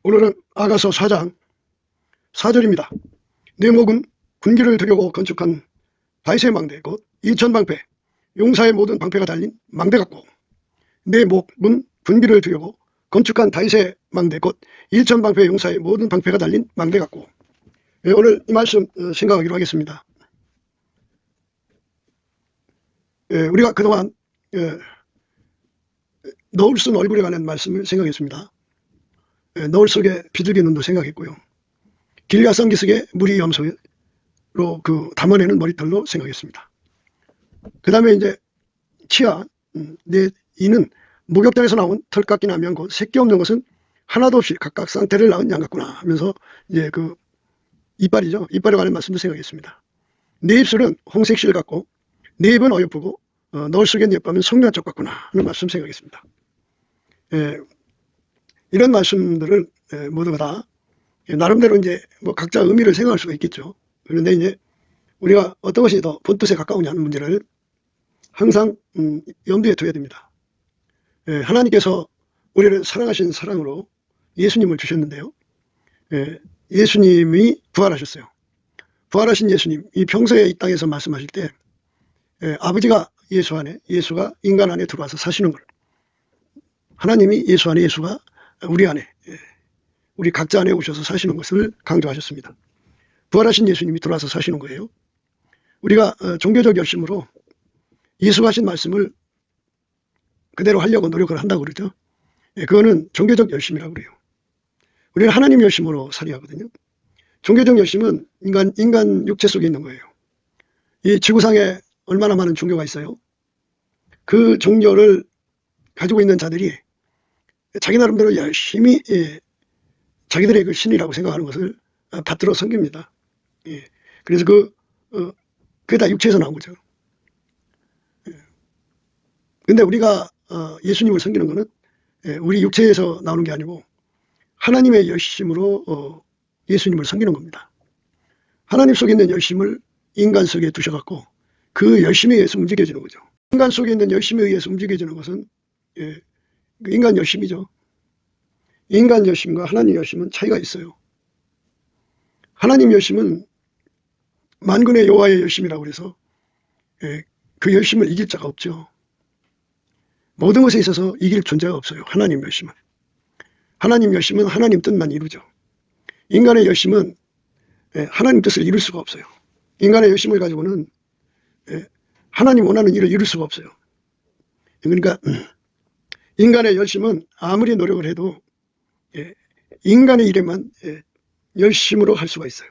오늘은 아가서 4장 4절입니다. 내 목은 군기를 들여고 건축한 다윗의 망대 곧 이천방패 용사의 모든 방패가 달린 망대 같고, 내 목은 군기를 들여고 건축한 다윗의 망대 곧 일천방패 용사의 모든 방패가 달린 망대 같고. 오늘 이 말씀 생각하기로 하겠습니다. 우리가 그동안 노을 쓴 얼굴에 관한 말씀을 생각했습니다. 노을 속에 비둘기 눈도 생각했고요. 길가 성기슭에 물이 염소로 그 담아내는 머리털로 생각했습니다. 그 다음에 이제 치아, 내 이는 목욕탕에서 나온 털깎이 나면 곧 새끼 없는 것은 하나도 없이 각각 쌍태를 낳은 양 같구나 하면서 이제 그 이빨이죠. 이빨에 관한 말씀도 생각했습니다. 내 입술은 홍색 실 같고 내 입은 어여쁘고 노을 속에 예쁘면 성냥쪽 같구나 하는 말씀 생각했습니다. 이런 말씀들을 모두가 다 나름대로 이제 뭐 각자 의미를 생각할 수가 있겠죠. 그런데 이제 우리가 어떤 것이 더 본뜻에 가까우냐는 문제를 항상 염두에 둬야 됩니다. 하나님께서 우리를 사랑하신 사랑으로 예수님을 주셨는데요. 예수님이 부활하셨어요. 부활하신 예수님, 이 평소에 이 땅에서 말씀하실 때 아버지가 예수 안에, 예수가 인간 안에 들어와서 사시는 걸, 하나님이 예수 안에, 예수가 우리 안에, 우리 각자 안에 오셔서 사시는 것을 강조하셨습니다. 부활하신 예수님이 들어와서 사시는 거예요. 우리가 종교적 열심으로 예수가 하신 말씀을 그대로 하려고 노력을 한다고 그러죠. 그거는 종교적 열심이라고 그래요. 우리는 하나님 열심으로 살아야 하거든요. 종교적 열심은 인간 육체 속에 있는 거예요. 이 지구상에 얼마나 많은 종교가 있어요. 그 종교를 가지고 있는 자들이 자기 나름대로 열심히 자기들의 그 신이라고 생각하는 것을 받들어 섬깁니다. 그래서 그게 다 육체에서 나온 거죠. 근데 우리가 예수님을 섬기는 것은 우리 육체에서 나오는 게 아니고 하나님의 열심으로 예수님을 섬기는 겁니다. 하나님 속에 있는 열심을 인간 속에 두셔갖고 그 열심에 의해서 움직여지는 거죠. 인간 속에 있는 열심에 의해서 움직여지는 것은 인간 열심이죠. 인간 열심과 하나님 열심은 차이가 있어요. 하나님 열심은 만군의 여호와의 열심이라고 해서 그 열심을 이길 자가 없죠. 모든 것에 있어서 이길 존재가 없어요. 하나님 열심은. 하나님 열심은 하나님 뜻만 이루죠. 인간의 열심은 하나님 뜻을 이룰 수가 없어요. 인간의 열심을 가지고는 하나님 원하는 일을 이룰 수가 없어요. 그러니까 인간의 열심은 아무리 노력을 해도 인간의 일에만 열심으로 할 수가 있어요.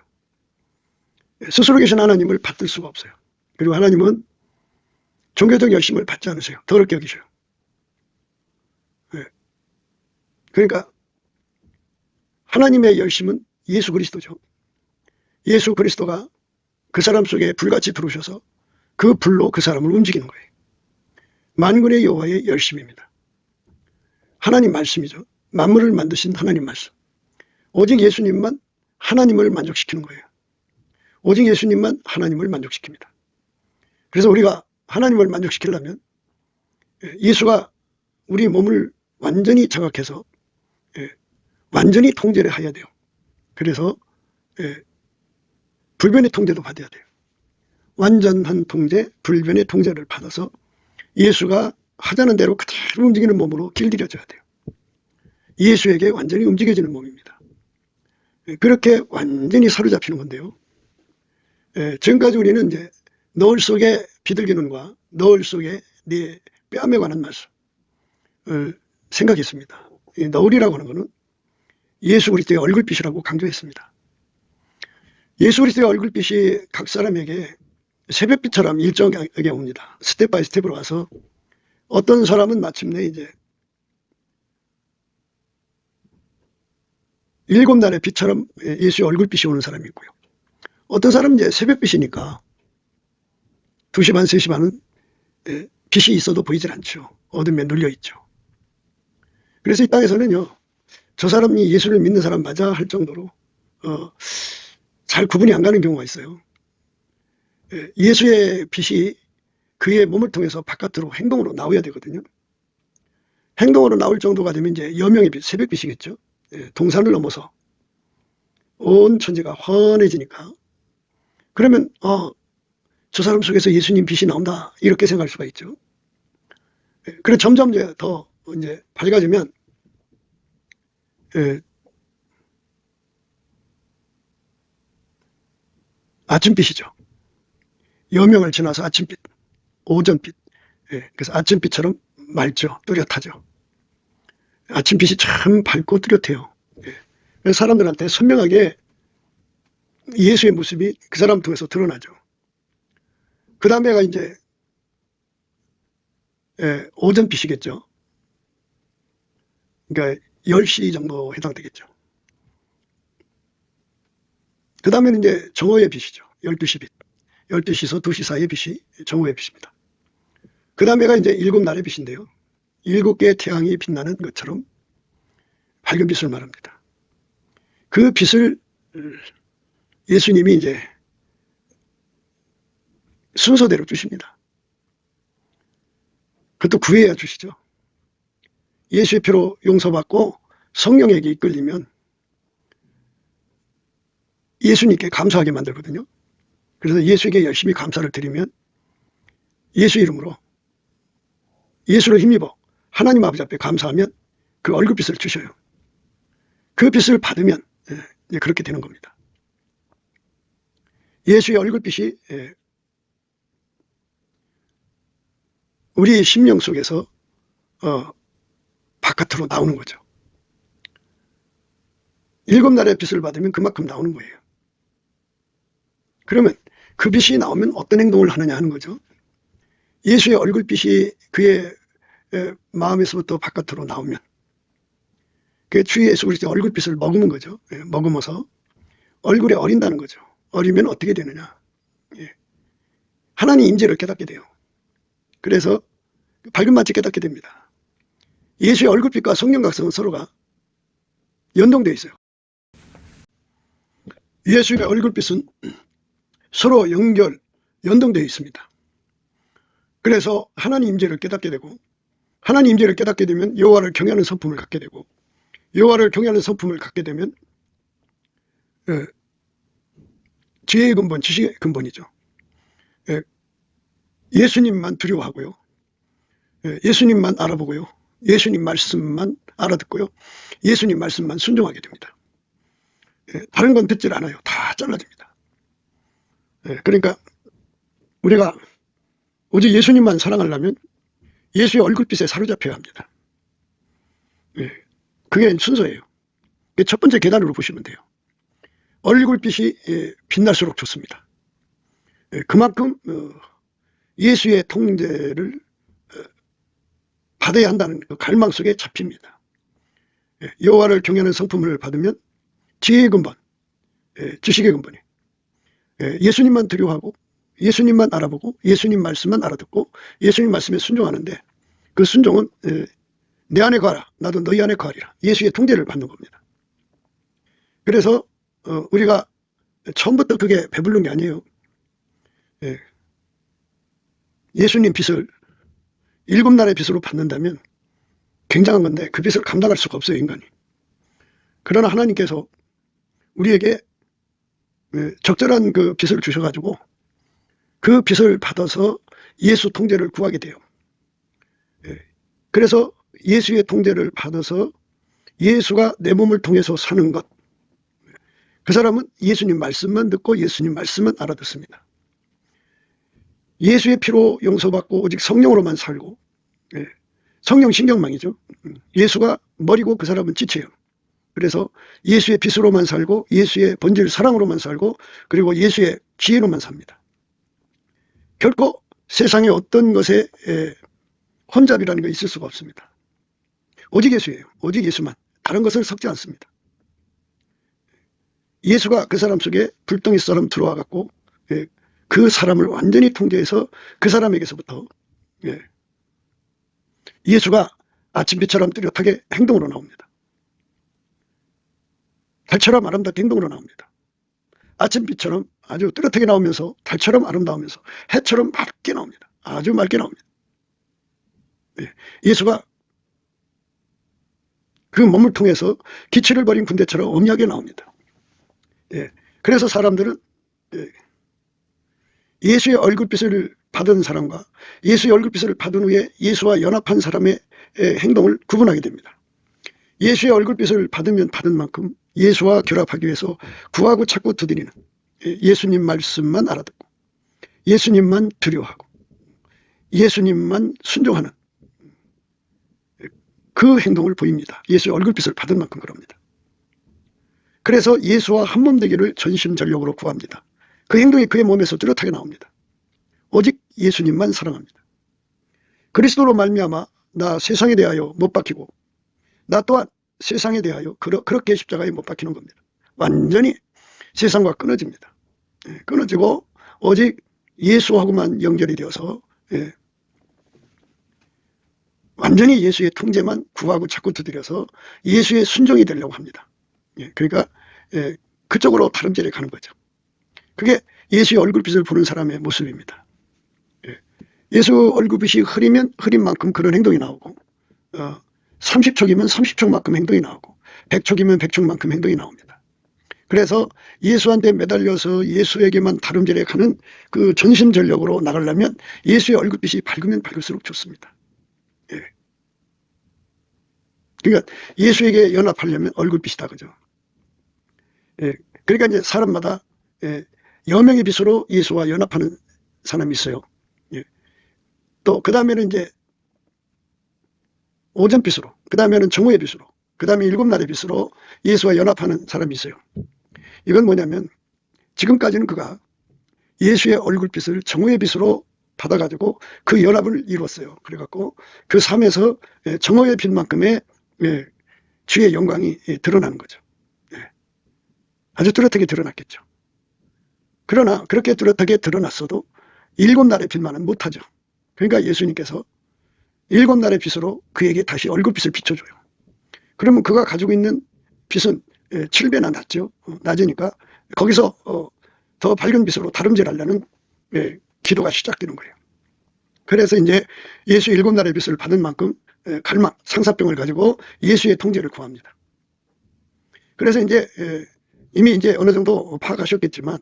스스로 계신 하나님을 받들 수가 없어요. 그리고 하나님은 종교적 열심을 받지 않으세요. 더럽게 여기셔요. 그러니까 하나님의 열심은 예수 그리스도죠. 예수 그리스도가 그 사람 속에 불같이 들어오셔서 그 불로 그 사람을 움직이는 거예요. 만군의 여호와의 열심입니다. 하나님 말씀이죠. 만물을 만드신 하나님 말씀. 오직 예수님만 하나님을 만족시키는 거예요. 오직 예수님만 하나님을 만족시킵니다. 그래서 우리가 하나님을 만족시키려면 예수가 우리 몸을 완전히 장악해서 완전히 통제를 해야 돼요. 그래서 불변의 통제도 받아야 돼요. 완전한 통제, 불변의 통제를 받아서 예수가 하자는 대로 그대로 움직이는 몸으로 길들여져야 돼요. 예수에게 완전히 움직여지는 몸입니다. 그렇게 완전히 사로잡히는 건데요. 지금까지 우리는 이제 노을 속에 비둘기 눈과 노을 속에 네 뺨에 관한 말씀을 생각했습니다. 노을이라고 하는 것은 예수 그리스도의 얼굴빛이라고 강조했습니다. 예수 그리스도의 얼굴빛이 각 사람에게 새벽빛처럼 일정하게 옵니다. 스텝 바이 스텝으로 와서 어떤 사람은 마침내 이제 7날의 빛처럼 예수의 얼굴빛이 오는 사람이 있고요. 어떤 사람은 이제 새벽빛이니까 2시 반, 3시 반은 빛이 있어도 보이질 않죠. 어둠에 눌려있죠. 그래서 이 땅에서는요, 저 사람이 예수를 믿는 사람 맞아 할 정도로 잘 구분이 안 가는 경우가 있어요. 예수의 빛이 그의 몸을 통해서 바깥으로 행동으로 나와야 되거든요. 행동으로 나올 정도가 되면 이제 여명의 빛, 새벽빛이겠죠. 동산을 넘어서 온 천지가 환해지니까, 그러면 저 사람 속에서 예수님 빛이 나온다 이렇게 생각할 수가 있죠. 그래 점점 이제 더 이제 밝아지면 아침빛이죠. 여명을 지나서 아침빛, 오전빛. 그래서 아침빛처럼 맑죠. 뚜렷하죠. 아침빛이 참 밝고 뚜렷해요. 그래서 사람들한테 선명하게 예수의 모습이 그 사람 통해서 드러나죠. 그 다음에가 이제 오전빛이겠죠. 그러니까 10시 정도 해당되겠죠. 그 다음에는 이제 정오의 빛이죠. 12시 빛. 12시에서 2시 사이의 빛이 정오의 빛입니다. 그 다음에가 이제 7날의 빛인데요. 7개의 태양이 빛나는 것처럼 밝은 빛을 말합니다. 그 빛을 예수님이 이제 순서대로 주십니다. 그것도 구해야 주시죠. 예수의 피로 용서받고 성령에게 이끌리면 예수님께 감사하게 만들거든요. 그래서 예수에게 열심히 감사를 드리면 예수 이름으로 예수를 힘입어 하나님 아버지 앞에 감사하면 그 얼굴빛을 주셔요. 그 빛을 받으면 이제 그렇게 되는 겁니다. 예수의 얼굴빛이 우리의 심령 속에서 바깥으로 나오는 거죠. 7날의 빛을 받으면 그만큼 나오는 거예요. 그러면 그 빛이 나오면 어떤 행동을 하느냐 하는 거죠. 예수의 얼굴빛이 그의 마음에서부터 바깥으로 나오면 그 주 예수 그리스도의 얼굴빛을 머금은 거죠. 머금어서 얼굴에 어린다는 거죠. 어리면 어떻게 되느냐. 하나님 임재를 깨닫게 돼요. 그래서 밝은 맛을 깨닫게 됩니다. 예수의 얼굴빛과 성령 각성은 서로가 연동되어 있어요. 예수의 얼굴빛은 서로 연동되어 있습니다. 그래서 하나님 임재를 깨닫게 되고, 하나님 임재를 깨닫게 되면 여호와를 경외하는 성품을 갖게 되고, 여호와를 경외하는 성품을 갖게 되면 지혜의 근본, 지식의 근본이죠. 예수님만 두려워하고요. 예수님만 알아보고요. 예수님 말씀만 알아듣고요. 예수님 말씀만 순종하게 됩니다. 다른 건 듣질 않아요. 다 잘라집니다. 그러니까 우리가 오직 예수님만 사랑하려면 예수의 얼굴빛에 사로잡혀야 합니다. 그게 순서예요. 첫 번째 계단으로 보시면 돼요. 얼굴빛이 빛날수록 좋습니다. 그만큼 예수의 통제를 받아야 한다는 그 갈망 속에 잡힙니다. 여호와를 경외하는 성품을 받으면 지혜의 근본, 지식의 근본이 예수님만 두려워하고 예수님만 알아보고 예수님 말씀만 알아듣고 예수님 말씀에 순종하는데, 그 순종은 내 안에 거하라 나도 너희 안에 거하리라, 예수의 통제를 받는 겁니다. 그래서 우리가 처음부터 그게 배부른 게 아니에요. 예수님 빛을 7날의 빛으로 받는다면 굉장한 건데 그 빛을 감당할 수가 없어요, 인간이. 그러나 하나님께서 우리에게 적절한 그 빛을 주셔가지고 그 빛을 받아서 예수 통제를 구하게 돼요. 그래서 예수의 통제를 받아서 예수가 내 몸을 통해서 사는 것, 그 사람은 예수님 말씀만 듣고 예수님 말씀만 알아듣습니다. 예수의 피로 용서받고 오직 성령으로만 살고, 성령 신경망이죠. 예수가 머리고 그 사람은 지체예요. 그래서 예수의 빛으로만 살고 예수의 본질 사랑으로만 살고 그리고 예수의 지혜로만 삽니다. 결코 세상에 어떤 것에 혼잡이라는 게 있을 수가 없습니다. 오직 예수예요. 오직 예수만. 다른 것을 섞지 않습니다. 예수가 그 사람 속에 불덩이처럼 들어와 갖고 그 사람을 완전히 통제해서 그 사람에게서부터 예수가 아침빛처럼 뚜렷하게 행동으로 나옵니다. 달처럼 아름답게 행동으로 나옵니다. 아침빛처럼 아주 뚜렷하게 나오면서 달처럼 아름다우면서 해처럼 맑게 나옵니다. 아주 맑게 나옵니다. 예수가 그 몸을 통해서 기치를 벌인 군대처럼 엄하게 나옵니다. 예. 그래서 사람들은 예수의 얼굴빛을 받은 사람과 예수의 얼굴빛을 받은 후에 예수와 연합한 사람의 행동을 구분하게 됩니다. 예수의 얼굴빛을 받으면 받은 만큼 예수와 결합하기 위해서 구하고 찾고 두드리는, 예수님 말씀만 알아듣고 예수님만 두려워하고 예수님만 순종하는 그 행동을 보입니다. 예수의 얼굴빛을 받은 만큼 그럽니다. 그래서 예수와 한몸 되기를 전심전력으로 구합니다. 그 행동이 그의 몸에서 뚜렷하게 나옵니다. 오직 예수님만 사랑합니다. 그리스도로 말미암아 나 세상에 대하여 못 박히고 나 또한 세상에 대하여 그렇게 십자가에 못 박히는 겁니다. 완전히 세상과 끊어집니다. 끊어지고 오직 예수하고만 연결이 되어서 완전히 예수의 통제만 구하고 찾고 두드려서 예수의 순종이 되려고 합니다. 그러니까 그쪽으로 다름질해 가는 거죠. 그게 예수의 얼굴빛을 보는 사람의 모습입니다. 예수 얼굴빛이 흐리면 흐린 만큼 그런 행동이 나오고 30촉이면 30촉만큼 행동이 나오고 100촉이면 100촉만큼 행동이 나옵니다. 그래서 예수한테 매달려서 예수에게만 다름질해 가는 그 전심전력으로 나가려면 예수의 얼굴빛이 밝으면 밝을수록 좋습니다. 그러니까 예수에게 연합하려면 얼굴빛이다, 그죠? 그러니까 이제 사람마다 여명의 빛으로 예수와 연합하는 사람이 있어요. 또 그 다음에는 이제 오전빛으로, 그 다음에는 정오의 빛으로, 그 다음에 일곱날의 빛으로 예수와 연합하는 사람이 있어요. 이건 뭐냐면 지금까지는 그가 예수의 얼굴빛을 정오의 빛으로 받아가지고 그 연합을 이루었어요. 그래갖고 그 삶에서 정오의 빛만큼의 주의 영광이 드러나는 거죠. 아주 뚜렷하게 드러났겠죠. 그러나 그렇게 뚜렷하게 드러났어도 일곱 날의 빛만은 못하죠. 그러니까 예수님께서 일곱 날의 빛으로 그에게 다시 얼굴빛을 비춰줘요. 그러면 그가 가지고 있는 빛은 7배나 낮죠. 낮으니까 거기서 더 밝은 빛으로 다름질하려는 기도가 시작되는 거예요. 그래서 이제 예수 일곱 날의 빛을 받은 만큼 갈망, 상사병을 가지고 예수의 통제를 구합니다. 그래서 이제 이미 이제 어느 정도 파악하셨겠지만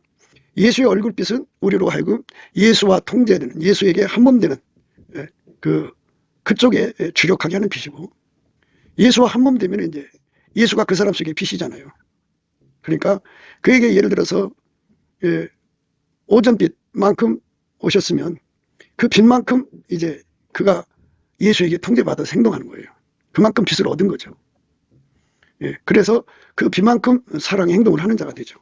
예수의 얼굴빛은 우리로 하여금 예수와 통제되는, 예수에게 한몸되는 그쪽에 주력하게 하는 빛이고, 예수와 한몸되면 이제 예수가 그 사람 속에 빛이잖아요. 그러니까 그에게 예를 들어서 오전빛만큼 오셨으면 그 빛만큼 이제 그가 예수에게 통제받아서 행동하는 거예요. 그만큼 빛을 얻은 거죠. 그래서 그 빛만큼 사랑의 행동을 하는 자가 되죠.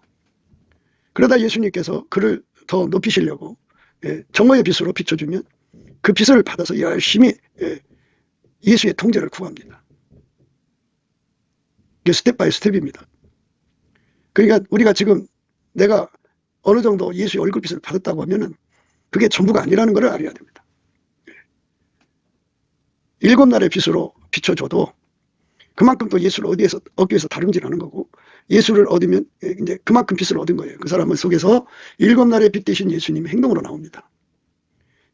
그러다 예수님께서 그를 더 높이시려고 정오의 빛으로 비춰주면 그 빛을 받아서 열심히 예수의 통제를 구합니다. 이게 스텝 바이 스텝입니다. 그러니까 우리가 지금 내가 어느 정도 예수의 얼굴빛을 받았다고 하면은 그게 전부가 아니라는 것을 알아야 됩니다. 일곱 날의 빛으로 비춰줘도 그만큼 또 예수를 얻기 위해서 다름질하는 거고, 예수를 얻으면 이제 그만큼 빛을 얻은 거예요. 그 사람을 속에서 일곱 날의 빛 대신 예수님의 행동으로 나옵니다.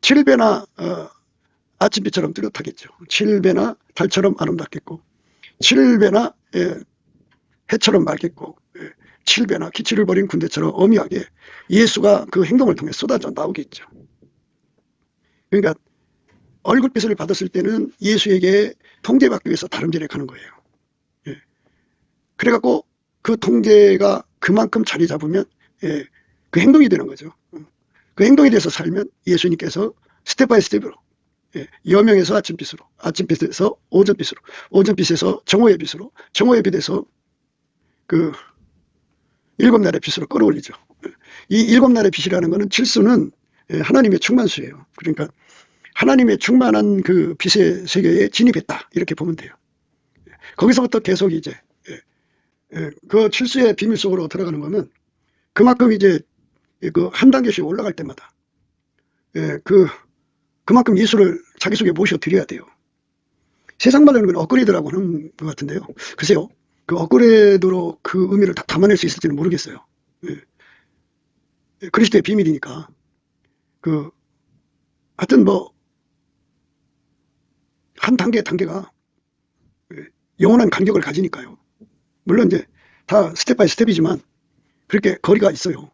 7배나 아침빛처럼 뚜렷하겠죠. 7배나 달처럼 아름답겠고, 7배나 해처럼 맑겠고, 7배나 기치를 벌인 군대처럼 엄하게 예수가 그 행동을 통해 쏟아져 나오겠죠. 그러니까 얼굴빛을 받았을 때는 예수에게 통제받기 위해서 다름질해 가는 거예요. 그래갖고 그 통제가 그만큼 자리 잡으면 그 행동이 되는 거죠. 그 행동에 대해서 살면 예수님께서 스텝 바이 스텝으로 여명에서 아침빛으로, 아침빛에서 오전빛으로, 오전빛에서 정오의 빛으로, 정오의 빛에서 그 일곱 날의 빛으로 끌어올리죠. 이 일곱 날의 빛이라는 것은 칠수는 하나님의 충만수예요. 그러니까 하나님의 충만한 그 빛의 세계에 진입했다, 이렇게 보면 돼요. 거기서부터 계속 이제 그 칠수의 비밀 속으로 들어가는 거는 그만큼 이제 그 한 단계씩 올라갈 때마다 그만큼 예수를 자기 속에 모셔 드려야 돼요. 세상 말로는 그건 업그레이드라고 하는 것 같은데요. 글쎄요, 그 업그레이드로 그 의미를 다 담아낼 수 있을지는 모르겠어요. 그리스도의 비밀이니까. 하여튼 뭐 한 단계가 영원한 간격을 가지니까요. 물론 이제 다 스텝 바이 스텝이지만 그렇게 거리가 있어요.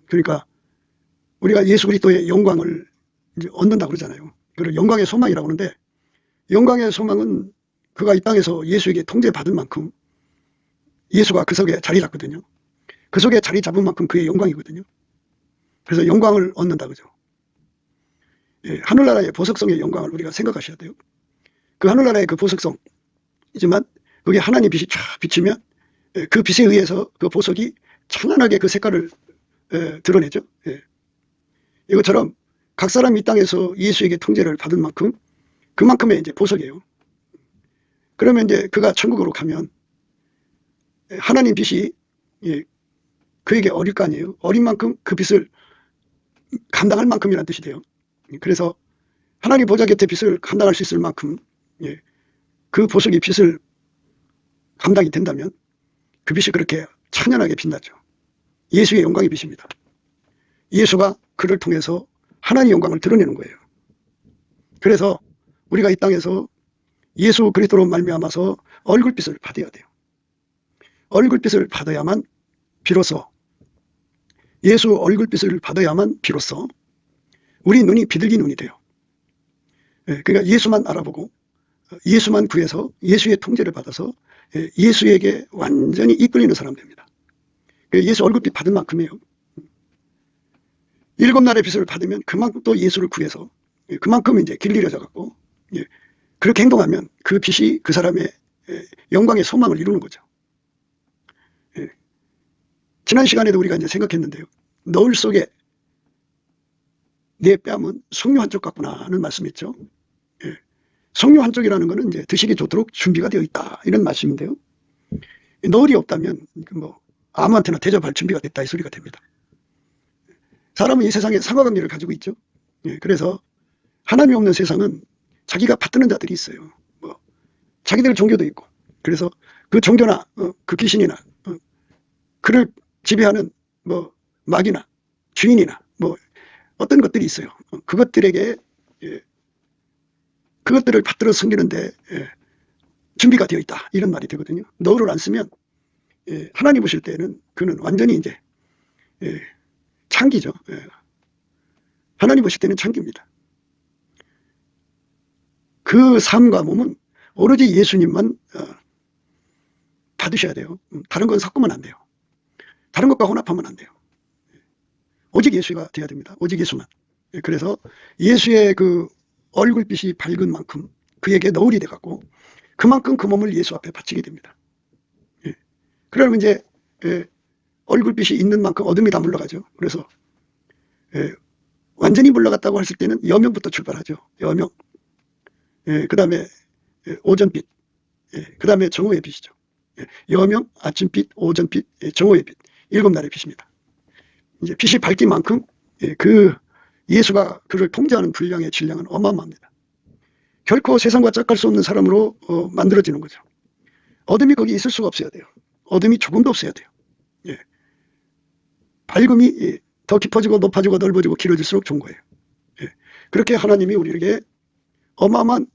그러니까 우리가 예수 그리스도의 영광을 이제 얻는다 그러잖아요. 그걸 영광의 소망이라고 하는데, 영광의 소망은 그가 이 땅에서 예수에게 통제받은 만큼 예수가 그 속에 자리 잡거든요. 그 속에 자리 잡은 만큼 그의 영광이거든요. 그래서 영광을 얻는다 그죠. 예, 하늘나라의 보석성의 영광을 우리가 생각하셔야 돼요. 그 하늘나라의 그 보석성이지만 그게 하나님 빛이 쫙 비치면 그 빛에 의해서 그 보석이 찬란하게 그 색깔을 드러내죠. 예. 이것처럼 각 사람이 이 땅에서 예수에게 통제를 받은 만큼 그만큼의 이제 보석이에요. 그러면 이제 그가 천국으로 가면 하나님 빛이 그에게 어릴 거 아니에요. 어린 만큼 그 빛을 감당할 만큼이라는 뜻이 돼요. 그래서 하나님 보좌 곁에 빛을 감당할 수 있을 만큼 그 보석이 빛을 감당이 된다면 그 빛이 그렇게 찬연하게 빛나죠. 예수의 영광의 빛입니다. 예수가 그를 통해서 하나님의 영광을 드러내는 거예요. 그래서 우리가 이 땅에서 예수 그리스도로 말미암아서 얼굴빛을 받아야 돼요. 얼굴빛을 받아야만 비로소, 예수 얼굴빛을 받아야만 비로소 우리 눈이 비둘기 눈이 돼요. 그러니까 예수만 알아보고 예수만 구해서 예수의 통제를 받아서 예수에게 완전히 이끌리는 사람 됩니다. 예수 얼굴빛 받은 만큼이에요. 7날의 빛을 받으면 그만큼 또 예수를 구해서 그만큼 이제 길 잃어져 갖고 그렇게 행동하면 그 빛이 그 사람의 영광의 소망을 이루는 거죠. 지난 시간에도 우리가 이제 생각했는데요. 너울 속에 내 뺨은 석류 한 쪽 같구나 하는 말씀이 있죠. 석류 한 쪽이라는 것은 이제 드시기 좋도록 준비가 되어 있다 이런 말씀인데요. 너울이 없다면 뭐 아무한테나 대접할 준비가 됐다 이 소리가 됩니다. 사람은 이 세상에 상하관계를 가지고 있죠. 그래서 하나님이 없는 세상은 자기가 받드는 자들이 있어요. 뭐 자기들 종교도 있고, 그래서 그 종교나 그 귀신이나 그를 지배하는 뭐 마귀나 주인이나 뭐 어떤 것들이 있어요. 그것들에게 그것들을 받들어 섬기는데 준비가 되어 있다 이런 말이 되거든요. 너울을 안 쓰면 하나님 보실 때는 그는 완전히 이제 창기죠. 하나님 보실 때는 창기입니다. 그 삶과 몸은 오로지 예수님만 받으셔야 돼요. 다른 건 섞으면 안 돼요. 다른 것과 혼합하면 안 돼요. 오직 예수가 돼야 됩니다. 오직 예수만. 그래서 예수의 그 얼굴빛이 밝은 만큼 그에게 너울이 돼갖고 그만큼 그 몸을 예수 앞에 바치게 됩니다. 그러면 이제 얼굴빛이 있는 만큼 어둠이 다 물러가죠. 그래서 완전히 물러갔다고 했을 때는 여명부터 출발하죠. 여명. 그 다음에 오전빛. 그 다음에 정오의 빛이죠. 여명, 아침빛, 오전빛, 정오의 빛. 7날의 빛입니다. 이제 빛이 밝긴 만큼 그 예수가 그를 통제하는 분량의 질량은 어마어마합니다. 결코 세상과 짝갈 수 없는 사람으로 만들어지는 거죠. 어둠이 거기 있을 수가 없어야 돼요. 어둠이 조금도 없어야 돼요. 밝음이 더 깊어지고 높아지고 넓어지고 길어질수록 좋은 거예요. 그렇게 하나님이 우리에게 어마어마한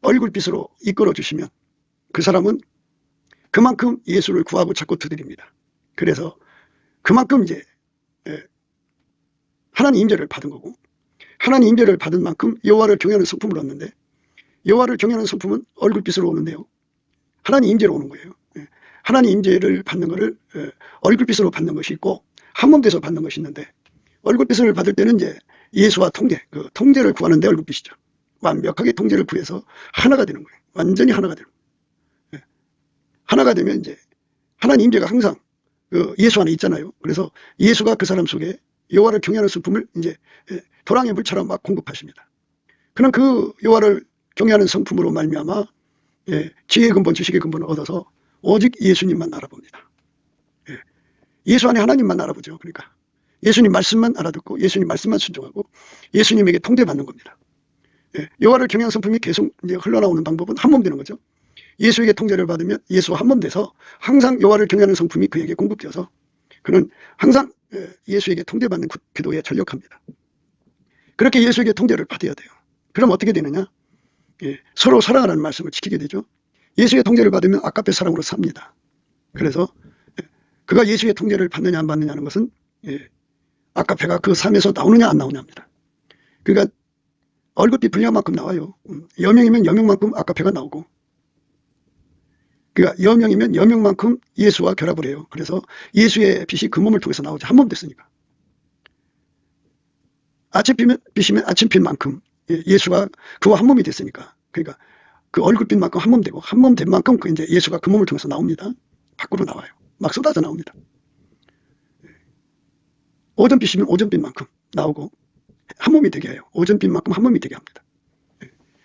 얼굴빛으로 이끌어 주시면 그 사람은 그만큼 예수를 구하고 찾고 두드립니다. 그래서 그만큼 이제 하나님 임재를 받은 거고, 하나님 임재를 받은 만큼 여호와를 경외하는 성품을 얻는데, 여호와를 경외하는 성품은 얼굴빛으로 오는데요. 하나님 임재로 오는 거예요. 하나님 임재를 받는 것을 얼굴빛으로 받는 것이 있고 한 몸 돼서 받는 것이 있는데, 얼굴빛을 받을 때는 이제 예수와 통제, 그 통제를 구하는 데 얼굴빛이죠. 완벽하게 통제를 구해서 하나가 되는 거예요. 완전히 하나가 되는 거예요. 하나가 되면 이제 하나님 임재가 항상 그 예수 안에 있잖아요. 그래서 예수가 그 사람 속에 여호와를 경외하는 성품을 이제 도랑의 물처럼 막 공급하십니다. 그는 그 여호와를 경외하는 성품으로 말미암아 지혜의 근본, 지식의 근본을 얻어서 오직 예수님만 알아봅니다. 예수 안에 하나님만 알아보죠. 그러니까 예수님 말씀만 알아듣고 예수님 말씀만 순종하고 예수님에게 통제받는 겁니다. 여호와를 경외하는 성품이 계속 이제 흘러나오는 방법은 한 몸 되는 거죠. 예수에게 통제를 받으면 예수와 한 몸 돼서 항상 여호와를 경외하는 성품이 그에게 공급되어서 그는 항상 예수에게 통제받는 기도에 전력합니다. 그렇게 예수에게 통제를 받아야 돼요. 그럼 어떻게 되느냐? 서로 사랑하라는 말씀을 지키게 되죠. 예수의 통제를 받으면 아까페 사랑으로 삽니다. 그래서 그가 예수의 통제를 받느냐 안 받느냐는 것은 아까페가 그 삶에서 나오느냐 안 나오냐입니다. 그러니까 얼굴빛 분량만큼 나와요. 여명이면 여명만큼 아까페가 나오고, 그러니까 여명이면 여명만큼 예수와 결합을 해요. 그래서 예수의 빛이 그 몸을 통해서 나오죠. 한 몸 됐으니까. 아침빛이면 아침빛만큼 예수가 그와 한 몸이 됐으니까. 그러니까 그 얼굴빛만큼 한 몸 되고, 한 몸 된 만큼 그 이제 예수가 그 몸을 통해서 나옵니다. 밖으로 나와요. 막 쏟아져 나옵니다. 오전빛이면 오전빛만큼 나오고 한 몸이 되게 해요. 오전빛만큼 한 몸이 되게 합니다.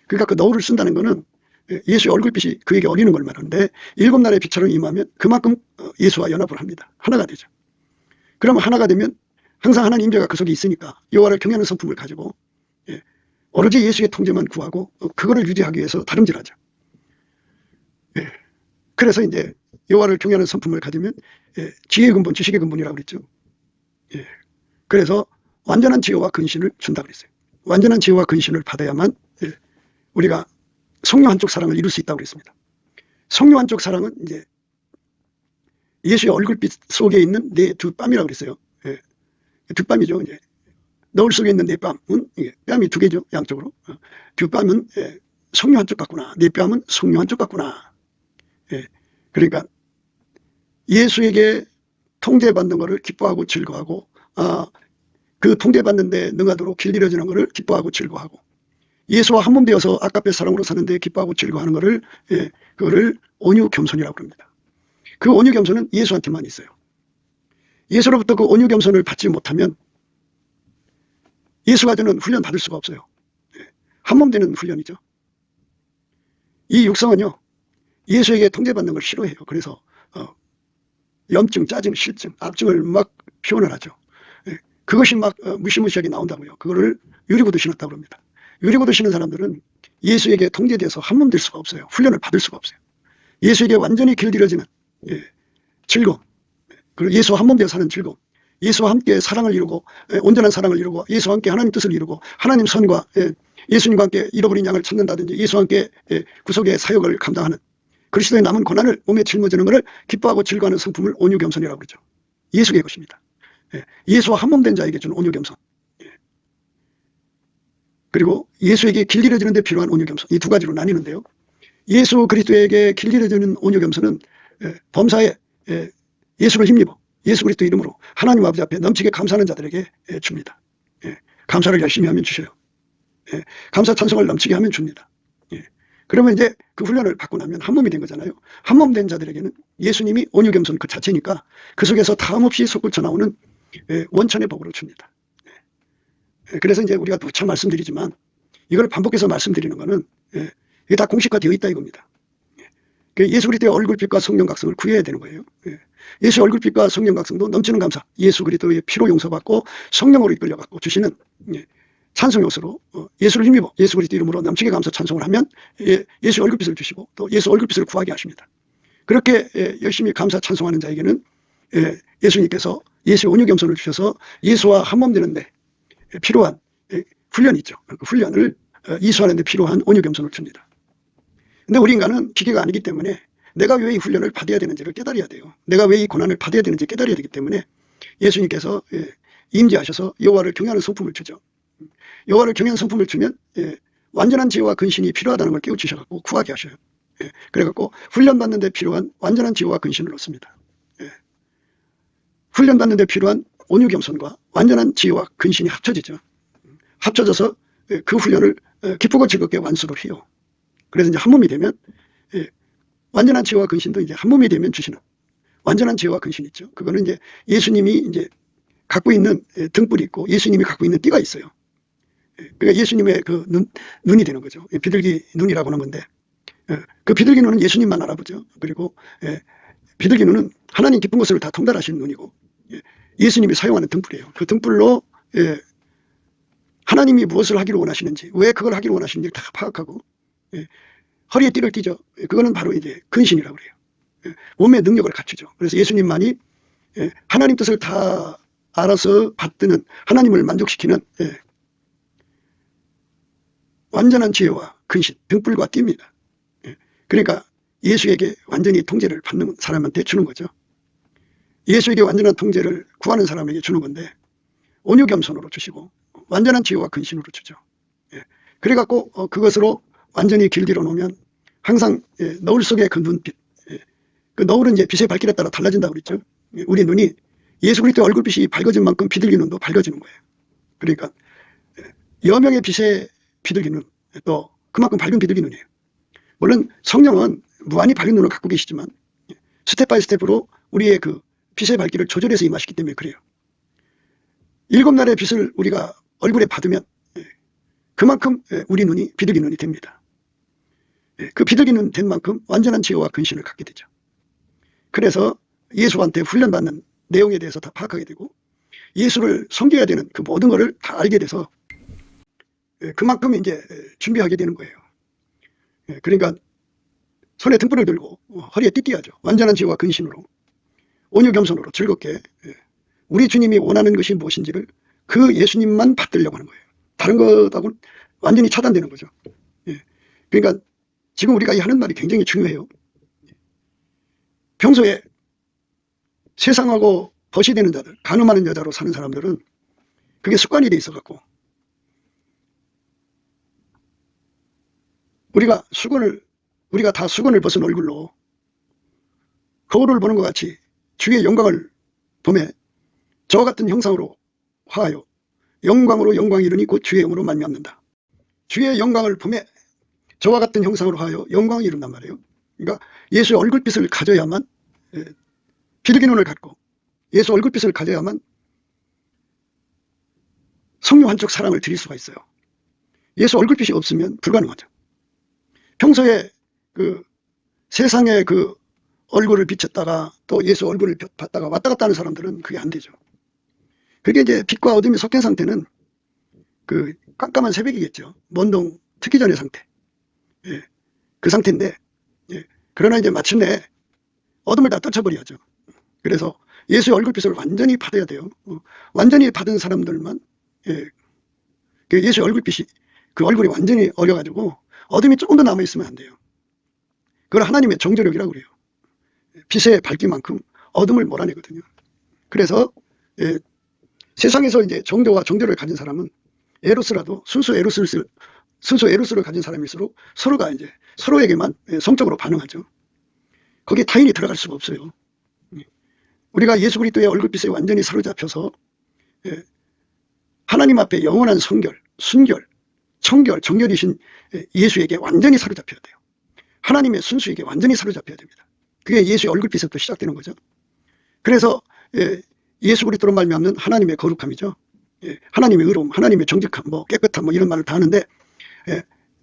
그러니까 그 너울을 쓴다는 거는 예수의 얼굴빛이 그에게 어리는 걸 말하는데, 7날의 빛처럼 임하면 그만큼 예수와 연합을 합니다. 하나가 되죠. 그러면 하나가 되면 항상 하나님 임재가 그 속에 있으니까 여호와를 경외하는 성품을 가지고 오로지 예수의 통제만 구하고 그거를 유지하기 위해서 다름질하죠. 그래서 이제 여호와를 경외하는 성품을 가지면 지혜의 근본, 지식의 근본이라고 그랬죠. 그래서 완전한 지혜와 근신을 준다 그랬어요. 완전한 지혜와 근신을 받아야만 우리가 성령 한쪽 사랑을 이룰 수 있다고 그랬습니다. 성령 한쪽 사랑은 이제 예수의 얼굴빛 속에 있는 내 두 뺨이라고 그랬어요. 두 뺨이죠. 이제 너울 속에 있는 내 뺨은 뺨이 두 개죠. 양쪽으로. 두 뺨은 성령 한쪽 같구나. 내 뺨은 성령 한쪽 같구나. 그러니까 예수에게 통제받는 것을 기뻐하고 즐거워하고, 그 통제받는 데 능하도록 길들여지는 것을 기뻐하고 즐거워하고, 예수와 한 몸 되어서 아까페 사랑으로 사는데 기뻐하고 즐거워하는 것을 그거를 온유 겸손이라고 합니다. 그 온유 겸손은 예수한테만 있어요. 예수로부터 그 온유 겸손을 받지 못하면 예수가 주는 훈련 받을 수가 없어요. 한 몸 되는 훈련이죠. 이 육성은요, 예수에게 통제받는 걸 싫어해요. 그래서 염증, 짜증, 실증, 압증을 막 표현을 하죠. 그것이 막 무시무시하게 나온다고요. 그거를 유리구두 신었다고 합니다. 유리구두 신은 사람들은 예수에게 통제돼서 한 몸 될 수가 없어요. 훈련을 받을 수가 없어요. 예수에게 완전히 길들여지는 즐거움, 그리고 예수와 한 몸 되어 사는 즐거움, 예수와 함께 사랑을 이루고 온전한 사랑을 이루고 예수와 함께 하나님 뜻을 이루고 하나님 선과 예수님과 함께 잃어버린 양을 찾는다든지 예수와 함께 구속의 사역을 감당하는 그리스도의 남은 고난을 몸에 짊어지는 것을 기뻐하고 즐거워하는 성품을 온유겸손이라고 그러죠. 예수의 것입니다. 예수와 한 몸 된 자에게 주는 온유겸손, 그리고 예수에게 길들여지는 데 필요한 온유겸손, 이 두 가지로 나뉘는데요. 예수 그리스도에게 길들여지는 온유겸손은 범사에 예수를 힘입어 예수 그리스도 이름으로 하나님 아버지 앞에 넘치게 감사하는 자들에게 줍니다. 감사를 열심히 하면 주셔요. 감사 찬송을 넘치게 하면 줍니다. 그러면 이제 그 훈련을 받고 나면 한 몸이 된 거잖아요. 한 몸 된 자들에게는 예수님이 온유겸손 그 자체니까 그 속에서 다음없이 솟구쳐 나오는 원천의 복으로 줍니다. 그래서 이제 우리가 누차 말씀드리지만 이걸 반복해서 말씀드리는 거는 이게 다 공식화되어 있다 이겁니다. 예수 그리스도의 얼굴빛과 성령 각성을 구해야 되는 거예요. 예수의 얼굴빛과 성령 각성도 넘치는 감사, 예수 그리스도의 피로 용서받고 성령으로 이끌려갖고 주시는 찬송 요소로 예수를 힘입어 예수 그리스도 이름으로 넘치게 감사 찬송을 하면 예수의 얼굴빛을 주시고 또 예수 얼굴빛을 구하게 하십니다. 그렇게 열심히 감사 찬송하는 자에게는 예수님께서 예수의 온유겸손을 주셔서 예수와 한 몸 되는데 필요한 훈련이 있죠. 그 훈련을 이수하는 데 필요한 온유겸손을 줍니다. 근데 우리 인간은 기계가 아니기 때문에 내가 왜 이 훈련을 받아야 되는지를 깨달아야 돼요. 내가 왜 이 고난을 받아야 되는지 깨달아야 되기 때문에 예수님께서 임재하셔서 여호와를 경외하는 성품을 주죠. 여호와를 경외하는 성품을 주면 완전한 지혜와 근신이 필요하다는 걸 깨우치셔서 구하게 하셔요. 그래갖고 훈련받는 데 필요한 완전한 지혜와 근신을 얻습니다. 훈련받는 데 필요한 온유겸손과 완전한 지혜와 근신이 합쳐지죠. 합쳐져서 그 훈련을 기쁘고 즐겁게 완수를 해요. 그래서 이제 한 몸이 되면 완전한 지혜와 근신도 이제 한 몸이 되면 주시는 완전한 지혜와 근신이 있죠. 그거는 이제 예수님이 이제 갖고 있는 등불이 있고 예수님이 갖고 있는 띠가 있어요. 그러니까 예수님의 그 눈이 되는 거죠. 비둘기 눈이라고 하는 건데 그 비둘기 눈은 예수님만 알아보죠. 그리고 비둘기 눈은 하나님 깊은 것을 다 통달하시는 눈이고 예수님이 사용하는 등불이에요. 그 등불로 하나님이 무엇을 하기를 원하시는지 왜 그걸 하기를 원하시는지 다 파악하고 허리에 띠를 띠죠. 그거는 바로 이제 근신이라고 그래요. 몸의 능력을 갖추죠. 그래서 예수님만이 하나님 뜻을 다 알아서 받드는 하나님을 만족시키는 완전한 지혜와 근신, 등불과 띠입니다. 예. 그러니까 예수에게 완전히 통제를 받는 사람한테 주는 거죠. 예수에게 완전한 통제를 구하는 사람에게 주는 건데 온유겸손으로 주시고 완전한 지혜와 근신으로 주죠. 예. 그래갖고 그것으로 완전히 길들여 놓으면 항상 너울 속의 그 눈빛, 그 너울은 이제 빛의 밝기에 따라 달라진다고 그랬죠. 우리 눈이 예수 그리스도의 얼굴빛이 밝아진 만큼 비둘기 눈도 밝아지는 거예요. 그러니까 여명의 빛에 비둘기 눈, 또 그만큼 밝은 비둘기 눈이에요. 물론 성령은 무한히 밝은 눈을 갖고 계시지만 스텝 바이 스텝으로 우리의 그 빛의 밝기를 조절해서 임하시기 때문에 그래요. 7날의 빛을 우리가 얼굴에 받으면 그만큼 우리 눈이 비둘기 눈이 됩니다. 그 비둘기 눈 된 만큼 완전한 지혜와 근신을 갖게 되죠. 그래서 예수한테 훈련받는 내용에 대해서 다 파악하게 되고 예수를 섬겨야 되는 그 모든 것을 다 알게 돼서 그만큼 이제 준비하게 되는 거예요. 그러니까 손에 등불을 들고 허리에 띠띠하죠. 완전한 지혜와 근신으로 온유겸손으로 즐겁게 우리 주님이 원하는 것이 무엇인지를 그 예수님만 받들려고 하는 거예요. 다른 것하고는 완전히 차단되는 거죠. 그러니까 지금 우리가 이 하는 말이 굉장히 중요해요. 평소에 세상하고 벗이되는 자들, 간음하는 여자로 사는 사람들은 그게 습관이 돼 있어갖고 우리가 다 수건을 벗은 얼굴로 거울을 보는 것 같이 주의 영광을 보매 저와 같은 형상으로 화하여 영광으로 영광이 이르니 곧 주의 영으로 말미암는다. 주의 영광을 보매 저와 같은 형상으로 하여 영광이 이룬단 말이에요. 그러니까 예수의 얼굴빛을 가져야만 비둘기 눈을 갖고 예수 얼굴빛을 가져야만 성령 한쪽 사랑을 드릴 수가 있어요. 예수 얼굴빛이 없으면 불가능하죠. 평소에 그 세상에 그 얼굴을 비쳤다가 또 예수 얼굴을 봤다가 왔다 갔다 하는 사람들은 그게 안 되죠. 그게 이제 빛과 어둠이 섞인 상태는 그 깜깜한 새벽이겠죠. 먼동 트기 전의 상태. 그 상태인데, 그러나 이제 마침내 어둠을 다 떨쳐버려야죠. 그래서 예수의 얼굴빛을 완전히 받아야 돼요. 완전히 받은 사람들만, 그 예수의 얼굴빛이 그 얼굴이 완전히 어려가지고 어둠이 조금 더 남아있으면 안 돼요. 그걸 하나님의 정죄력이라고 그래요. 빛의 밝기만큼 어둠을 몰아내거든요. 그래서 세상에서 이제 정도와 정죄를 가진 사람은 에로스라도 순수 에로스를 가진 사람일수록 서로가 이제 서로에게만 성적으로 반응하죠. 거기에 타인이 들어갈 수가 없어요. 우리가 예수 그리스도의 얼굴빛에 완전히 사로잡혀서 하나님 앞에 영원한 순결, 청결, 정결이신 예수에게 완전히 사로잡혀야 돼요. 하나님의 순수에게 완전히 사로잡혀야 됩니다. 그게 예수의 얼굴빛에부터 시작되는 거죠. 그래서 예수 그리스도로 말미암는 하나님의 거룩함이죠. 하나님의 의로움, 하나님의 정직함, 뭐 깨끗함, 뭐 이런 말을 다 하는데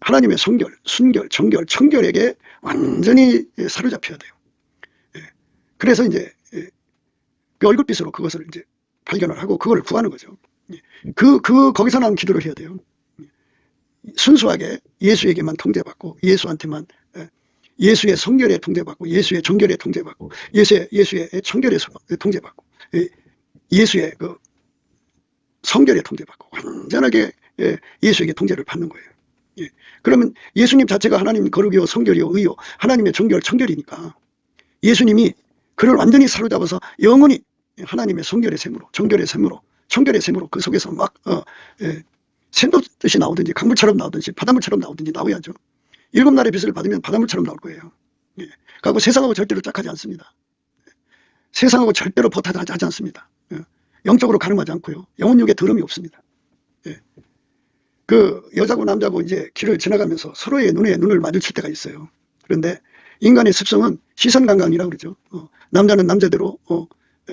하나님의 순결, 정결, 청결에게 완전히 사로잡혀야 돼요. 그래서 이제 그 얼굴빛으로 그것을 이제 발견을 하고 그걸 구하는 거죠. 거기서 나온 기도를 해야 돼요. 순수하게 예수에게만 통제받고 예수한테만 예수의 성결에 통제받고 예수의 정결에 통제받고 예수의 청결에 통제받고 예수의 그 성결에 통제받고 완전하게 예수에게 통제를 받는 거예요. 그러면 예수님 자체가 하나님 거룩이요 성결이요 의요 하나님의 정결 청결이니까 예수님이 그를 완전히 사로잡아서 영원히 하나님의 성결의 샘으로 정결의 샘으로 청결의 샘으로 그 속에서 막 샘돋듯이 나오든지 강물처럼 나오든지 바닷물처럼 나오든지 나와야죠. 7날의 빛을 받으면 바닷물처럼 나올 거예요. 그리고 세상하고 절대로 짝하지 않습니다. 세상하고 절대로 버타하지 않습니다. 영적으로 가늠하지 않고요. 영혼육에 더러움이 없습니다. 그 여자고 남자고 이제 길을 지나가면서 서로의 눈에 눈을 마주칠 때가 있어요. 그런데 인간의 습성은 시선강간이라고 그러죠. 남자는 남자대로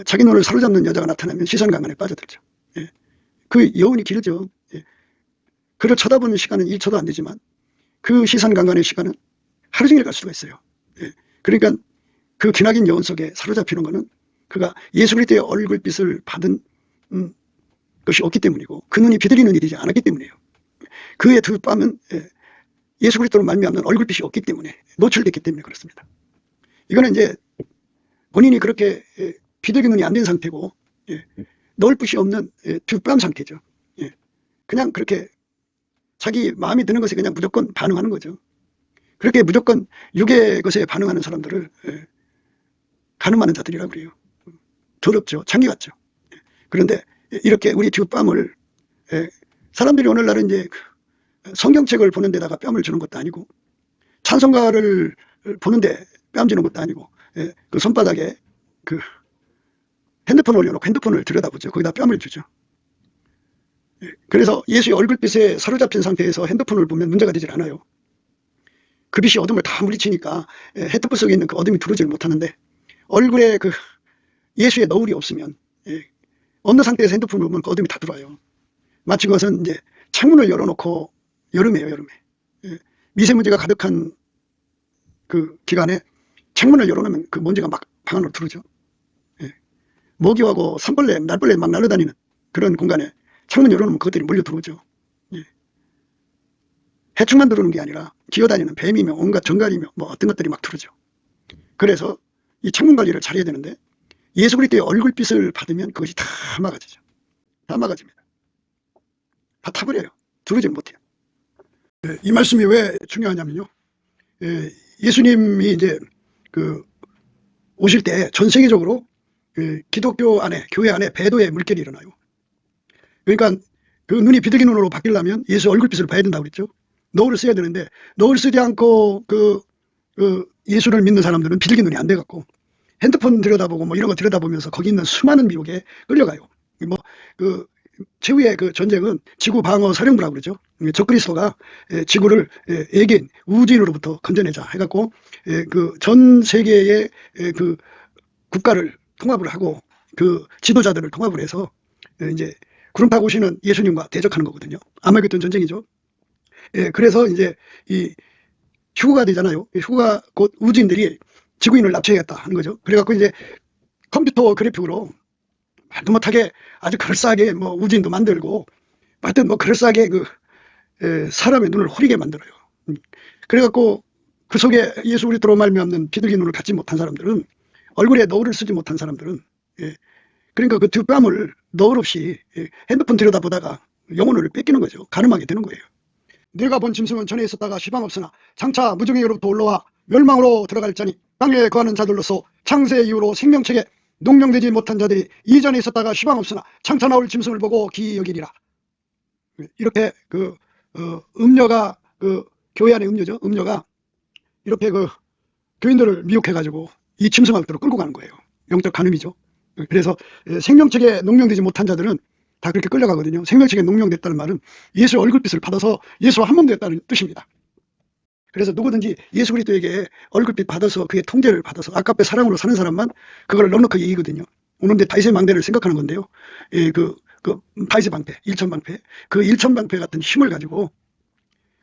자기 눈을 사로잡는 여자가 나타나면 시선강간에 빠져들죠. 그 여운이 길죠. 그를 쳐다보는 시간은 1초도 안 되지만 그 시선강간의 시간은 하루 종일 갈 수가 있어요. 그러니까 그 기나긴 여운 속에 사로잡히는 것은 그가 예수 그리스도의 얼굴빛을 받은 것이 없기 때문이고 그 눈이 비둘기 눈이 되지 않았기 때문이에요. 그의 두 뺨은 예수 그리스도로 말미암는 얼굴빛이 없기 때문에 노출됐기 때문에 그렇습니다. 이거는 이제 본인이 그렇게 비둘기 눈이 안 된 상태고 넣을 빛이 없는 두 뺨 상태죠. 그냥 그렇게 자기 마음에 드는 것에 그냥 무조건 반응하는 거죠. 그렇게 무조건 육의 것에 반응하는 사람들을 가늠 많은 자들이라고 그래요. 더럽죠. 창기 같죠. 그런데 이렇게 우리 뒷밤을 사람들이 오늘날은 이제 성경책을 보는 데다가 뺨을 주는 것도 아니고 찬송가를 보는데 뺨 주는 것도 아니고 그 손바닥에 그 핸드폰을 올려놓고 핸드폰을 들여다보죠. 거기다 뺨을 주죠. 그래서 예수의 얼굴빛에 사로잡힌 상태에서 핸드폰을 보면 문제가 되질 않아요. 그 빛이 어둠을 다 물리치니까 핸드폰 속에 있는 그 어둠이 들어오질 못하는데 얼굴에 그 예수의 너울이 없으면 어느 상태에서 핸드폰을 보면 그 어둠이 다 들어와요. 마치 그것은 이제 창문을 열어놓고 여름에요, 여름에. 미세먼지가 가득한 그 기간에 창문을 열어놓으면 그 먼지가 막 방 안으로 들어오죠. 모기하고 산벌레, 날벌레 막 날아다니는 그런 공간에 창문 열어놓으면 그것들이 몰려 들어오죠. 해충만 들어오는 게 아니라 기어다니는 뱀이며 온갖 정갈이며 뭐 어떤 것들이 막 들어오죠. 그래서 이 창문 관리를 잘해야 되는데 예수 그리스도의 얼굴빛을 받으면 그것이 다 막아지죠. 다 막아집니다. 다 타버려요. 들어오지 못해요. 이 말씀이 왜 중요하냐면요. 예수님이 이제 그 오실 때 전 세계적으로 기독교 안에, 교회 안에 배도의 물결이 일어나요. 그러니까 그 눈이 비둘기 눈으로 바뀌려면 예수 얼굴빛을 봐야 된다고 그랬죠. 노을을 써야 되는데 노을 쓰지 않고 그 예수를 믿는 사람들은 비둘기 눈이 안 돼갖고 핸드폰 들여다보고 뭐 이런 거 들여다보면서 거기 있는 수많은 미혹에 끌려가요. 뭐 그 최후의 그 전쟁은 지구 방어 사령부라고 그러죠. 적그리스도가 지구를 외계인 우주인으로부터 건져내자 해갖고 그 전 세계의 그 국가를 통합을 하고 그 지도자들을 통합을 해서 이제 구름 타고 오시는 예수님과 대적하는 거거든요. 아마겟돈 전쟁이죠. 그래서 이제 이 휴거가 되잖아요. 휴거가 곧 우주인들이 지구인을 납치하겠다 하는 거죠. 그래갖고 이제 컴퓨터 그래픽으로 말도 못하게 아주 그럴싸하게 뭐 우주인도 만들고 하여튼 뭐 그럴싸하게 그 사람의 눈을 호리게 만들어요. 그래갖고 그 속에 예수 그리스도로 말미암는 비둘기 눈을 갖지 못한 사람들은 얼굴에 너울을 쓰지 못한 사람들은 그러니까 그 뒷밤을 너울 없이 핸드폰 들여다보다가 영혼을 뺏기는 거죠. 가늠하게 되는 거예요. 내가 본 짐승은 전에 있었다가 시방 없으나 장차 무정에게로부터 올라와 멸망으로 들어갈 자니 땅에 거하는 자들로서 창세 이후로 생명책에 농명되지 못한 자들이 이전에 있었다가 시방 없으나 장차 나올 짐승을 보고 기이 여기리라. 이렇게 그 음녀가 그 교회 안의 음녀죠. 음녀가 이렇게 그 교인들을 미혹해가지고 이 짐승학대로 끌고 가는 거예요. 영적 간음이죠. 그래서 생명책에 농명되지 못한 자들은 다 그렇게 끌려가거든요. 생명책에 농명됐다는 말은 예수의 얼굴빛을 받아서 예수와 한 몸 됐다는 뜻입니다. 그래서 누구든지 예수 그리스도에게 얼굴빛 받아서 그의 통제를 받아서 아깝게 사랑으로 사는 사람만 그걸 넉넉하게 이기거든요. 오늘 다윗의 망대를 생각하는 건데요. 그 다윗의 방패, 일천방패, 그 일천방패 같은 힘을 가지고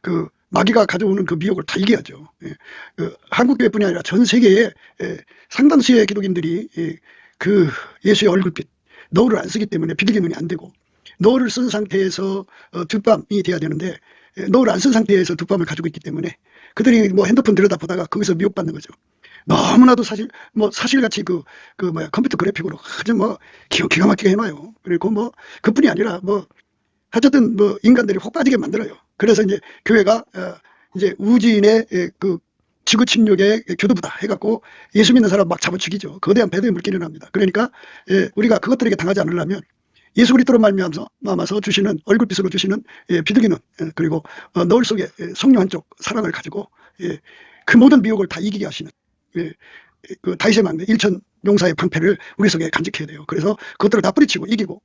그 마귀가 가져오는 그 미혹을 다 이겨야죠. 한국교회뿐이 아니라 전 세계에 상당수의 기독인들이 그 예수의 얼굴빛, 너울을 안 쓰기 때문에 비둘기 눈이 안 되고 너울을 쓴 상태에서 뒷밤이 돼야 되는데 너울 안 쓴 상태에서 뒷밤을 가지고 있기 때문에 그들이 뭐 핸드폰 들여다보다가 거기서 미혹받는 거죠. 너무나도 사실같이 컴퓨터 그래픽으로 아주 뭐 기가 막히게 해놔요. 그리고 뭐 그뿐이 아니라 뭐 어쨌든 뭐 인간들이 혹 빠지게 만들어요. 그래서 이제 교회가 이제 우주인의 그 지구 침략의 교도부다 해갖고 예수 믿는 사람 막 잡아 죽이죠. 거대한 배도의 물길이 일어납니다. 그러니까 우리가 그것들에게 당하지 않으려면 예수 그리스도로 말미암아서 주시는 얼굴빛으로 주시는 비둘기는 그리고 너울 속에 성령 한쪽 사랑을 가지고 그 모든 미혹을 다 이기게 하시는 그 다윗의 망대 일천 용사의 방패를 우리 속에 간직해야 돼요. 그래서 그것들을 다 뿌리치고 이기고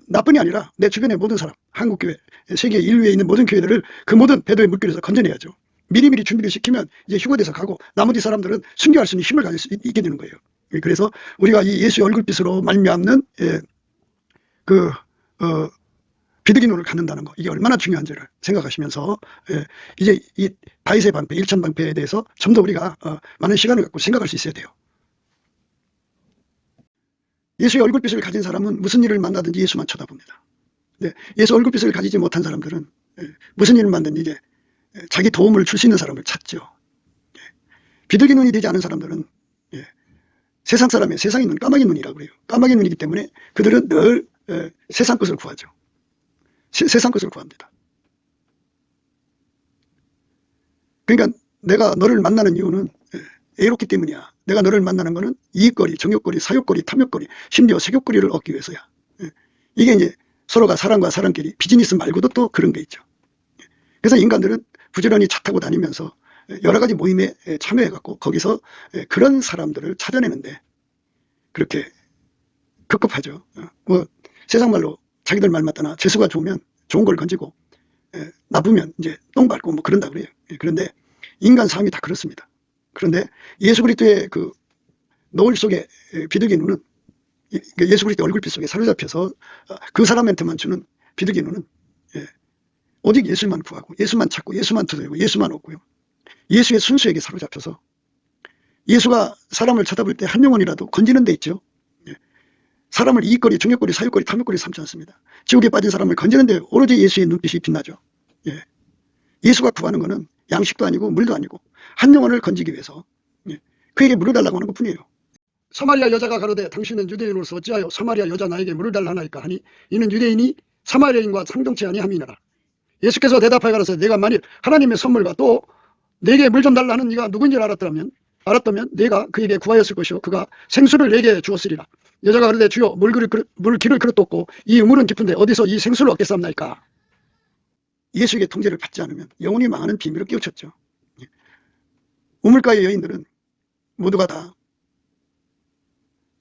나뿐이 아니라 내 주변의 모든 사람, 한국교회, 세계 인류에 있는 모든 교회들을 그 모든 배도의 물길에서 건져내야죠. 미리미리 준비를 시키면 이제 휴거돼서 가고 나머지 사람들은 순교할 수 있는 힘을 가질 수 있게 되는 거예요. 그래서 우리가 이 예수의 얼굴빛으로 말미암는 비둘기 눈을 갖는다는 거, 이게 얼마나 중요한지를 생각하시면서 이제 이 다윗의 방패, 일천방패에 대해서 좀 더 우리가 많은 시간을 갖고 생각할 수 있어야 돼요. 예수의 얼굴빛을 가진 사람은 무슨 일을 만나든지 예수만 쳐다봅니다. 예수 얼굴빛을 가지지 못한 사람들은 무슨 일을 만든지 이제 자기 도움을 줄 수 있는 사람을 찾죠. 비둘기 눈이 되지 않은 사람들은 세상 사람의 세상의 눈, 까마귀 눈이라고 그래요. 까마귀 눈이기 때문에 그들은 늘 세상 것을 구하죠. 세상 것을 구합니다. 그러니까 내가 너를 만나는 이유는 애롭기 때문이야. 내가 너를 만나는 거는 이익거리, 정욕거리, 사욕거리, 탐욕거리, 심지어 색욕거리를 얻기 위해서야. 이게 이제 서로가 사람과 사람끼리 비즈니스 말고도 또 그런 게 있죠. 그래서 인간들은 부지런히 차 타고 다니면서 여러 가지 모임에 참여해갖고 거기서 그런 사람들을 찾아내는데 그렇게 급급하죠. 뭐 세상 말로 자기들 말 맞다나 재수가 좋으면 좋은 걸 건지고 나쁘면 이제 똥 밟고 뭐 그런다 그래요. 그런데 인간 삶이 다 그렇습니다. 그런데 예수 그리스도의 그 노을 속에 비둘기 눈은 예수 그리스도 얼굴빛 속에 사로잡혀서 그 사람한테만 주는 비둘기 눈은 오직 예수만 구하고 예수만 찾고 예수만 두드리고 예수만 얻고요. 예수의 순수에게 사로잡혀서 예수가 사람을 쳐다볼 때 한 영혼이라도 건지는 데 있죠. 사람을 이익거리, 정욕거리, 사욕거리, 탐욕거리 삼지 않습니다. 지옥에 빠진 사람을 건지는 데 오로지 예수의 눈빛이 빛나죠. 예수가 구하는 것은 양식도 아니고 물도 아니고 한 영혼을 건지기 위해서 그에게 물을 달라고 하는 것뿐이에요. 사마리아 여자가 가로되 당신은 유대인으로서 어찌하여 사마리아 여자 나에게 물을 달라 하나이까 하니 이는 유대인이 사마리아인과 상종치 아니함이니라. 예수께서 대답하여 가라사대 내가 만일 하나님의 선물과 또 내게 물 좀 달라 하는 네가 누구인지 알았다면 내가 그에게 구하였을 것이요 그가 생수를 내게 주었으리라. 여자가 그러되 주여 물기를 그릇 뒀고 이 우물은 깊은데 어디서 이 생수를 얻겠사옵나이까. 예수에게 통제를 받지 않으면 영혼이 망하는 비밀을 깨우쳤죠. 우물가의 여인들은 모두가 다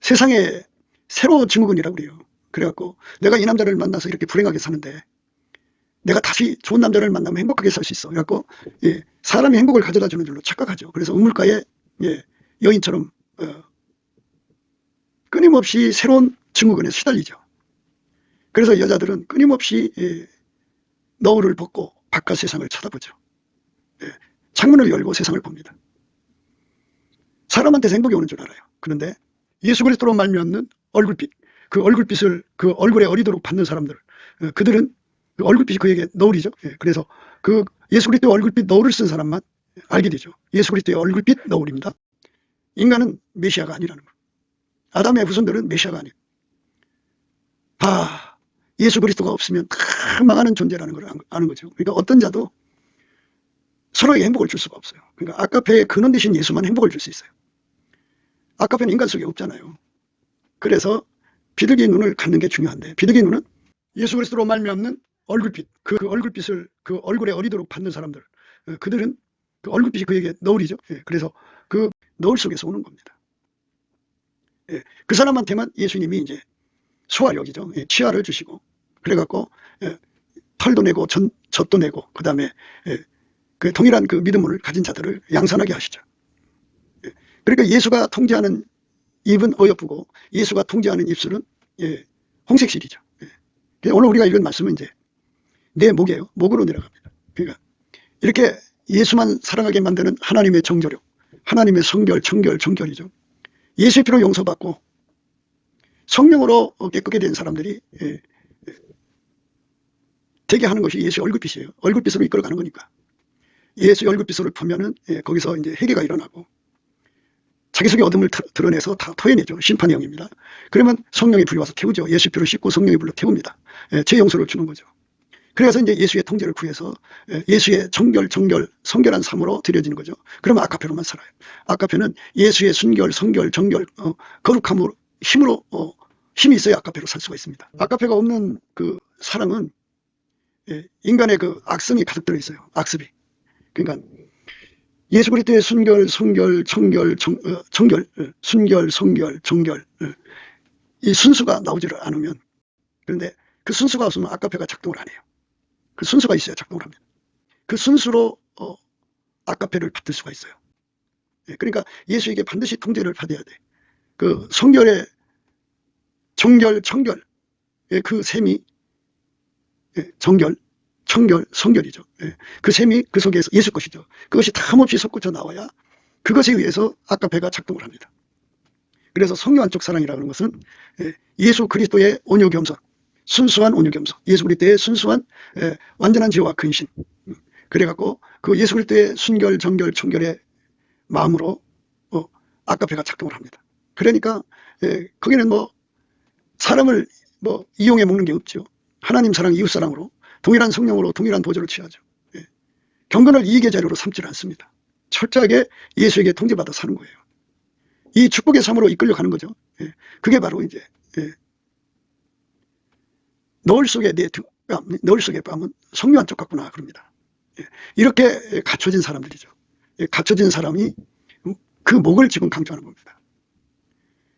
세상의 새로운 증후군이라고 그래요. 그래갖고 내가 이 남자를 만나서 이렇게 불행하게 사는데 내가 다시 좋은 남자를 만나면 행복하게 살 수 있어. 그래갖고 사람이 행복을 가져다 주는 줄로 착각하죠. 그래서 우물가의 여인처럼 끊임없이 새로운 증후군에 시달리죠. 그래서 여자들은 끊임없이 너울을 벗고 바깥 세상을 쳐다보죠. 창문을 열고 세상을 봅니다. 사람한테서 행복이 오는 줄 알아요. 그런데 예수 그리스도로 말미암는 얼굴빛, 그 얼굴빛을 그 얼굴에 어리도록 받는 사람들, 그들은 그 얼굴빛이 그에게 너울이죠. 그래서 그 예수 그리스도의 얼굴빛 너울을 쓴 사람만 알게 되죠. 예수 그리스도의 얼굴빛 너울입니다. 인간은 메시아가 아니라는 거. 아담의 후손들은 메시아가 아니에요. 예수 그리스도가 없으면 다 망하는 존재라는 걸 아는 거죠. 그러니까 어떤 자도 서로에게 행복을 줄 수가 없어요. 그러니까 아까페의 근원 되신 예수만 행복을 줄 수 있어요. 아까페는 인간 속에 없잖아요. 그래서 비둘기 눈을 갖는 게 중요한데 비둘기 눈은 예수 그리스도로 말미암는 얼굴빛, 그 얼굴빛을 그 얼굴에 어리도록 받는 사람들, 그들은 그 얼굴빛이 그에게 너울이죠. 그래서 그 너울 속에서 오는 겁니다. 그 사람한테만 예수님이 이제 소화력이죠. 치아를 주시고 그래갖고 털도 내고 젖도 내고 그 다음에 그 동일한 그 믿음을 가진 자들을 양산하게 하시죠. 그러니까 예수가 통제하는 입은 어여쁘고 예수가 통제하는 입술은 홍색실이죠. 오늘 우리가 읽은 말씀은 이제 내 목이에요. 목으로 내려갑니다. 그러니까 이렇게 예수만 사랑하게 만드는 하나님의 정조력, 하나님의 성결, 정결이죠. 예수의 피로 용서받고 성령으로 깨끗게 된 사람들이 되게 하는 것이 예수의 얼굴빛이에요. 얼굴빛으로 이끌어가는 거니까. 예수의 얼굴빛으로 보면은 거기서 이제 회개가 일어나고 자기 속의 어둠을 드러내서 다 토해내죠. 심판의 영입니다. 그러면 성령이 불이 와서 태우죠. 예수 피로 씻고 성령이 불로 태웁니다. 제 용서를 주는 거죠. 그래서 이제 예수의 통제를 구해서 예수의 성결한 삶으로 드려지는 거죠. 그러면 아카페로만 살아요. 아카페는 예수의 순결, 성결, 정결, 거룩함으로 힘이 있어야 아카페로 살 수가 있습니다. 아카페가 없는 그 사랑은 인간의 그 악성이 가득 들어 있어요. 악습이. 그러니까 예수 그리스도의 순결, 성결, 정결, 순결, 성결, 정결 이 순수가 나오지를 않으면 그런데 그 순수가 없으면 아카페가 작동을 안 해요. 그 순수가 있어야 작동을 합니다. 그 순수로 아카페를 받을 수가 있어요. 그러니까 예수에게 반드시 통제를 받아야 돼. 그 성결의 정결, 청결 그 셈이 정결, 청결, 성결이죠. 그 셈이 그 속에서 예수 것이죠. 그것이 탐없이 솟구쳐 나와야 그것에 의해서 아카페가 작동을 합니다. 그래서 성령안쪽 사랑이라는 것은 예수 그리스도의 온유 겸손, 순수한 온유 겸손, 예수 그리스도의 순수한 완전한 지혜와 근신. 그래갖고 그 예수 그리스도의 순결, 정결, 청결의 마음으로 아카페가 작동을 합니다. 그러니까 거기는 뭐 사람을 뭐 이용해 먹는 게 없죠. 하나님 사랑, 이웃 사랑으로 동일한 성령으로 동일한 보조를 취하죠. 경건을 이익의 자료로 삼지 않습니다. 철저하게 예수에게 통제받아 사는 거예요. 이 축복의 삶으로 이끌려가는 거죠. 예. 그게 바로 이제 너울 속에 내 뺨, 너울 속의 뺨은 성묘한 쪽 같구나 그럽니다. 예. 이렇게 갖춰진 사람들이죠. 예. 갖춰진 사람이 그 목을 지금 강조하는 겁니다.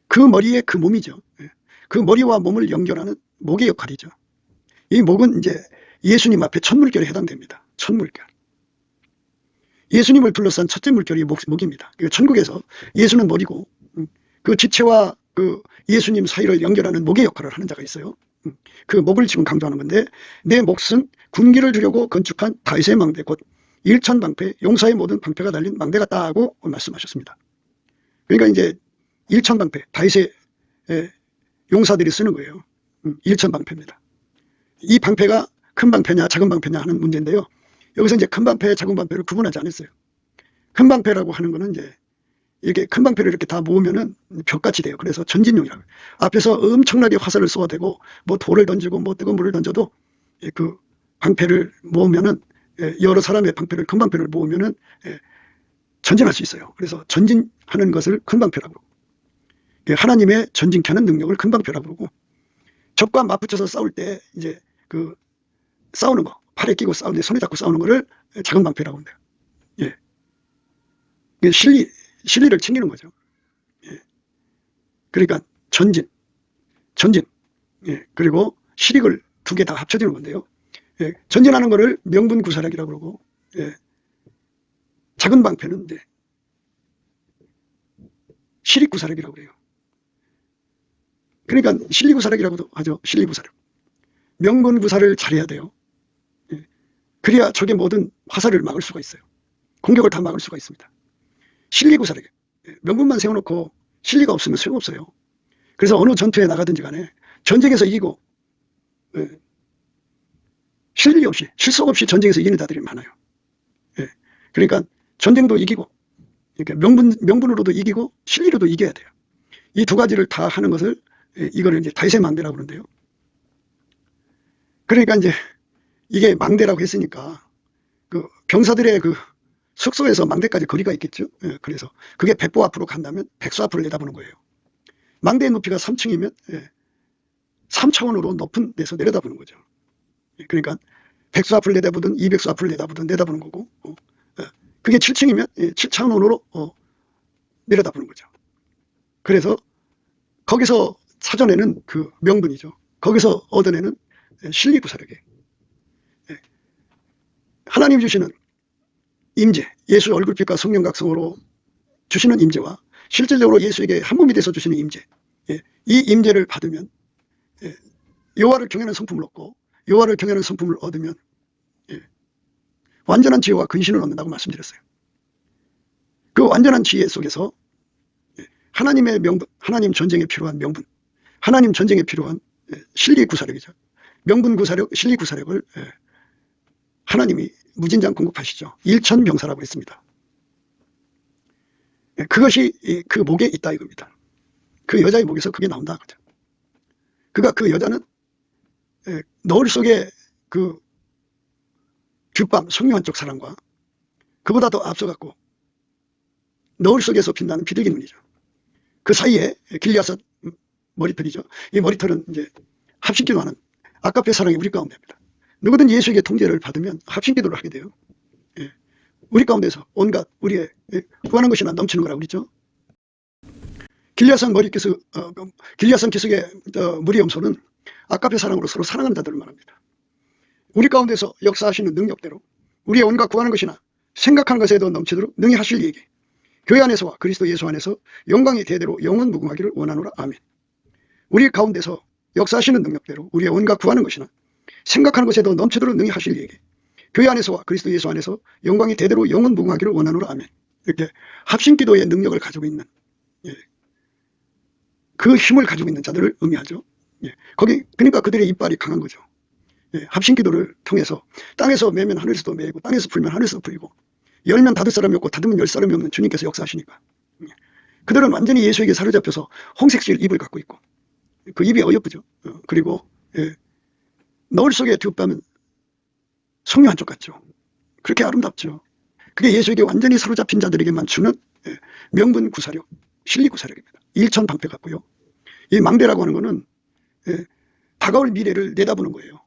그 머리에 그 몸이죠. 예. 그 머리와 몸을 연결하는 목의 역할이죠. 이 목은 이제 예수님 앞에 첫 물결에 해당됩니다. 첫 물결. 예수님을 둘러싼 첫째 물결이 목입니다. 천국에서 예수는 머리고 그 지체와 그 예수님 사이를 연결하는 목의 역할을 하는 자가 있어요. 그 목을 지금 강조하는 건데 내 몫은 군기를 주려고 건축한 다윗의 망대 곧 일천방패 용사의 모든 방패가 달린 망대 같다고 말씀하셨습니다. 그러니까 이제 일천방패 다윗의 용사들이 쓰는 거예요. 일천방패입니다. 이 방패가 큰 방패냐 작은 방패냐 하는 문제인데요. 여기서 이제 큰 방패 작은 방패를 구분하지 않았어요. 큰 방패라고 하는 거는 이제 이렇게 큰 방패를 이렇게 다 모으면은 벽같이 돼요. 그래서 전진용이라고. 앞에서 엄청나게 화살을 쏘아대고 뭐 돌을 던지고 뭐 뜨거운 물을 던져도 그 방패를 모으면은 여러 사람의 방패를 큰 방패를 모으면은 전진할 수 있어요. 그래서 전진하는 것을 큰 방패라고 그러고 하나님의 전진케 하는 능력을 큰 방패라고 그러고 적과 맞붙여서 싸울 때 이제 그 싸우는 거 팔에 끼고 싸우는데 손에 잡고 싸우는 거를 작은 방패라고 합니다. 예. 실리를 챙기는 거죠. 예. 그러니까 전진. 예. 그리고 실익을 두 개 다 합쳐지는 건데요. 예. 전진하는 거를 명분구사력이라고 그러고, 예. 작은 방패는 이제 실익구사력이라고 그래요. 그러니까 실리구사력이라고도 하죠. 실리구사력. 명분구사를 잘해야 돼요. 예. 그래야 적의 모든 화살을 막을 수가 있어요. 공격을 다 막을 수가 있습니다. 실리구사력. 명분만 세워놓고 실리가 없으면 소용없어요. 그래서 어느 전투에 나가든지 간에 전쟁에서 이기고 실리 없이 실속 없이 전쟁에서 이기는 자들이 많아요. 그러니까 전쟁도 이기고 명분으로도 이기고 실리로도 이겨야 돼요. 이 두 가지를 다 하는 것을 이거를 이제 다윗의 망대라고 그러는데요. 그러니까 이제 이게 망대라고 했으니까 그 병사들의 그 숙소에서 망대까지 거리가 있겠죠. 그래서 그게 백보 앞으로 간다면 백수 앞을 내다보는 거예요. 망대의 높이가 3층이면 3차원으로 높은 데서 내려다보는 거죠. 그러니까 백수 앞을 내다보든 200수 앞을 내다보든 내다보는 거고 그게 7층이면 7차원으로 내려다보는 거죠. 그래서 거기서 찾아내는 그 명분이죠. 거기서 얻어내는 실리구사력이에요. 하나님 주시는 임재, 예수 얼굴빛과 성령 각성으로 주시는 임재와 실질적으로 예수에게 한 몸이 돼서 주시는 임재, 이 임재를 받으면 여호와를 경외하는 성품을 얻고 여호와를 경외하는 성품을 얻으면 완전한 지혜와 근신을 얻는다고 말씀드렸어요. 그 완전한 지혜 속에서 하나님의 명분, 하나님 전쟁에 필요한 명분, 하나님 전쟁에 필요한 실리구사력이죠. 명분구사력, 실리구사력을 하나님이 무진장 공급하시죠. 일천병사라고 했습니다. 그것이 그 목에 있다 이겁니다. 그 여자의 목에서 그게 나온다. 그가 그 여자는 너울 속에 그 귓밤 성령한 쪽 사람과 그보다 더 앞서갖고 너울 속에서 빛나는 비둘기 눈이죠. 그 사이에 길리앗은 머리털이죠. 이 머리털은 이제 합심기도하는 아까페 사랑이 우리 가운데입니다. 누구든 예수에게 통제를 받으면 합심기도를 하게 돼요. 우리 가운데서 온갖 우리의 구하는 것이나 넘치는 거라고 그랬죠. 길리앗은 길리앗은 기슭의 무리 염소는 아까페 사랑으로 서로 사랑하는 자들을 말합니다. 우리 가운데서 역사하시는 능력대로 우리의 온갖 구하는 것이나 생각하는 것에도 넘치도록 능히 하실 얘기. 교회 안에서와 그리스도 예수 안에서 영광이 대대로 영원 무궁하기를 원하노라. 아멘. 우리 가운데서 역사하시는 능력대로 우리의 온갖 구하는 것이나 생각하는 것에도 넘치도록 능히 하실 얘기. 교회 안에서와 그리스도 예수 안에서 영광이 대대로 영원 무궁하기를 원하노라. 아멘. 이렇게 합심기도의 능력을 가지고 있는 그 힘을 가지고 있는 자들을 의미하죠. 그러니까 그들의 이빨이 강한 거죠. 합심기도를 통해서 땅에서 매면 하늘에서도 매고 땅에서 풀면 하늘에서도 풀리고 열면 닫을 사람이 없고 닫으면 열 사람이 없는 주님께서 역사하시니까 그들은 완전히 예수에게 사로잡혀서 홍색실 입을 갖고 있고 그 입이 어여쁘죠. 그리고 너울 속에 뒷밤은 성령 한쪽 같죠. 그렇게 아름답죠. 그게 예수에게 완전히 사로잡힌 자들에게만 주는 명분 구사력, 실리 구사력입니다. 일천방패 같고요. 이 망대라고 하는 거는 다가올 미래를 내다보는 거예요.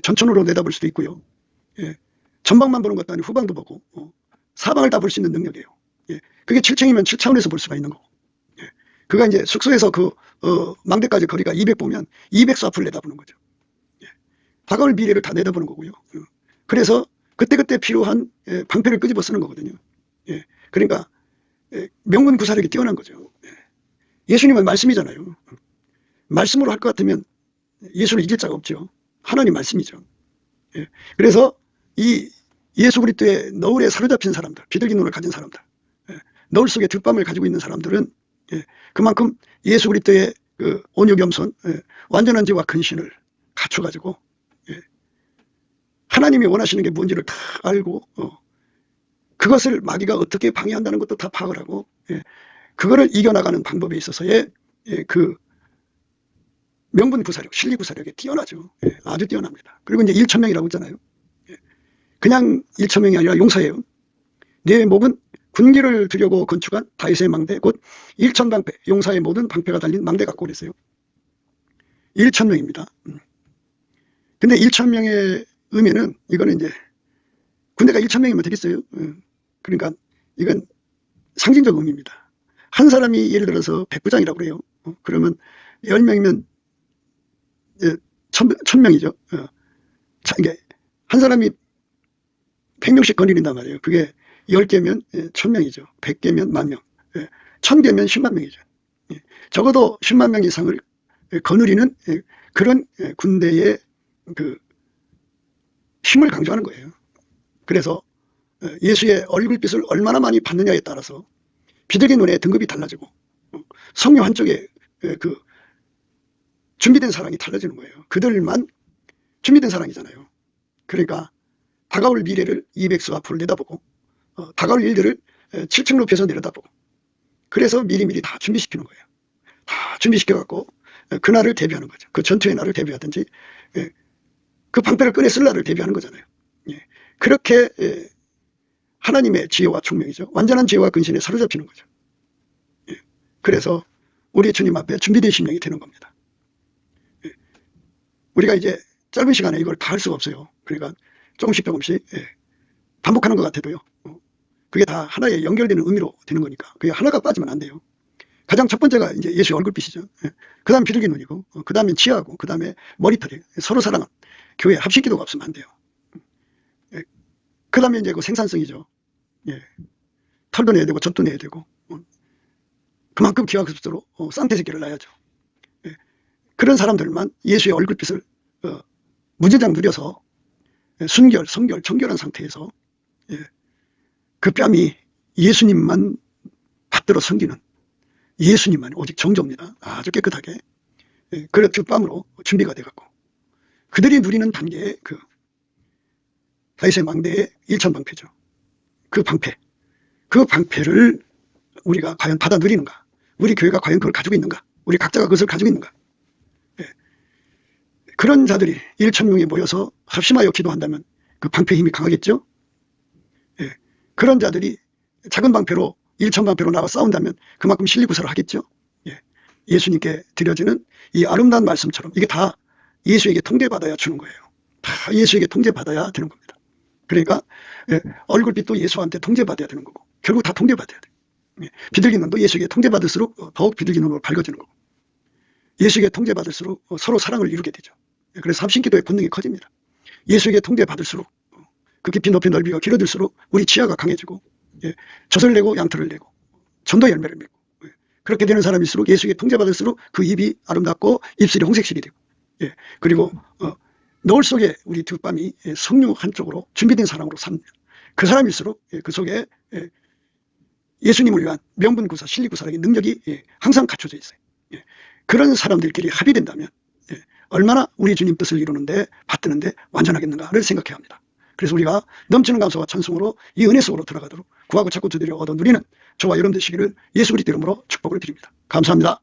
전천후로 내다볼 수도 있고요. 전방만 보는 것도 아니고 후방도 보고 사방을 다 볼 수 있는 능력이에요. 그게 7층이면 7차원에서 볼 수가 있는 거고. 그가 이제 숙소에서 그 망대까지 거리가 200보면 200수 앞을 내다보는 거죠. 다가올 미래를 다 내다보는 거고요. 그래서 그때그때 필요한 방패를 끄집어 쓰는 거거든요. 그러니까 명분 구사력이 뛰어난 거죠. 예수님은 말씀이잖아요. 말씀으로 할 것 같으면 예수를 이길 자가 없죠. 하나님 말씀이죠. 그래서 이 예수 그리스도의 너울에 사로잡힌 사람들, 비둘기 눈을 가진 사람들, 너울 속에 득밤을 가지고 있는 사람들은 그만큼 예수 그리스도의 그 온유 겸손, 완전한 지와 근신을 갖춰가지고 하나님이 원하시는 게 뭔지를 다 알고 그것을 마귀가 어떻게 방해한다는 것도 다 파악을 하고 그거를 이겨나가는 방법에 있어서의 그 명분 구사력, 실리 구사력이 뛰어나죠. 아주 뛰어납니다. 그리고 이제 1천명이라고 했잖아요. 그냥 1천명이 아니라 용사예요. 내 목은 군기를 들려고 건축한 다윗의 망대, 곧 1천방패, 용사의 모든 방패가 달린 망대 같고 그랬어요. 1천명입니다. 근데 1천명의 의미는 이거는 이제 군대가 1천명이면 되겠어요. 그러니까 이건 상징적 의미입니다. 한 사람이 예를 들어서 백부장이라고 그래요. 그러면 10명이면 1000명이죠. 이게 한 사람이 100명씩 거느린단 말이에요. 그게 10개면 1000명이죠. 100개면 10,000명. 1000개면 10만 명이죠. 적어도 10만 명 이상을 거느리는 그런 군대의 그 힘을 강조하는 거예요. 그래서 예수의 얼굴빛을 얼마나 많이 받느냐에 따라서 비둘기 눈의 등급이 달라지고 성녀 한쪽에 그 준비된 사랑이 달라지는 거예요. 그들만 준비된 사랑이잖아요. 그러니까 다가올 미래를 200수 앞으로 내다보고 다가올 일들을 7층 높이에서 내려다보고 그래서 미리미리 다 준비시키는 거예요. 다 준비시켜갖고 그날을 대비하는 거죠. 그 전투의 날을 대비하든지 그 방패를 꺼내 쓸 날을 대비하는 거잖아요. 그렇게 하나님의 지혜와 총명이죠. 완전한 지혜와 근신에 사로잡히는 거죠. 그래서 우리 주님 앞에 준비된 심령이 되는 겁니다. 우리가 이제 짧은 시간에 이걸 다 할 수가 없어요. 그러니까 조금씩 반복하는 것 같아도요. 그게 다 하나의 연결되는 의미로 되는 거니까 그게 하나가 빠지면 안 돼요. 가장 첫 번째가 이제 예수의 얼굴빛이죠. 그 다음 비둘기 눈이고 그 다음에 치아고 그 다음에 머리털이 서로 사랑한 교회 합식기도가 없으면 안 돼요. 그 다음에 이제 그 생산성이죠. 털도 내야 되고 젖도 내야 되고 그만큼 기하급수로 쌍태 새끼를 낳아야죠. 그런 사람들만 예수의 얼굴빛을 무제장 누려서 순결, 성결, 정결한 상태에서 그 뺨이 예수님만 받들어 섬기는 예수님만 오직 정조입니다. 아주 깨끗하게 그 뺨으로 준비가 돼갖고 그들이 누리는 단계의 그 다윗의 망대의 1천방패죠. 그 방패를 우리가 과연 받아 누리는가? 우리 교회가 과연 그걸 가지고 있는가? 우리 각자가 그것을 가지고 있는가? 그런 자들이 1,000명이 모여서 합심하여 기도한다면 그 방패 힘이 강하겠죠? 그런 자들이 작은 방패로 1,000방패로 나와 싸운다면 그만큼 실리구사를 하겠죠? 예수님께 드려지는 이 아름다운 말씀처럼 이게 다 예수에게 통제받아야 주는 거예요. 다 예수에게 통제받아야 되는 겁니다. 그러니까 얼굴빛도 예수한테 통제받아야 되는 거고 결국 다 통제받아야 돼요. 비둘기 눈도 예수에게 통제받을수록 더욱 비둘기 눈으로 밝아지는 거고 예수에게 통제받을수록 서로 사랑을 이루게 되죠. 그래서 삼신기도의 권능이 커집니다. 예수에게 통제받을수록 그 깊이 높이 넓이가 길어질수록 우리 지하가 강해지고 젖을 내고 양털을 내고 전도 열매를 맺고 그렇게 되는 사람일수록 예수에게 통제받을수록 그 입이 아름답고 입술이 홍색실이 되고 그리고 너울 속에 우리 뒷밤이 성령 한쪽으로 준비된 사람으로 삽니다. 그 사람일수록 그 속에 예수님을 위한 명분구사, 실리구사라는 능력이 항상 갖춰져 있어요. 그런 사람들끼리 합의된다면 얼마나 우리 주님 뜻을 이루는데 받드는데 완전하겠는가를 생각해야 합니다. 그래서 우리가 넘치는 감사와 찬송으로 이 은혜 속으로 들어가도록 구하고 찾고 두드려 얻어 누리는 저와 여러분 되시기를 예수 그리스도 이름으로 축복을 드립니다. 감사합니다.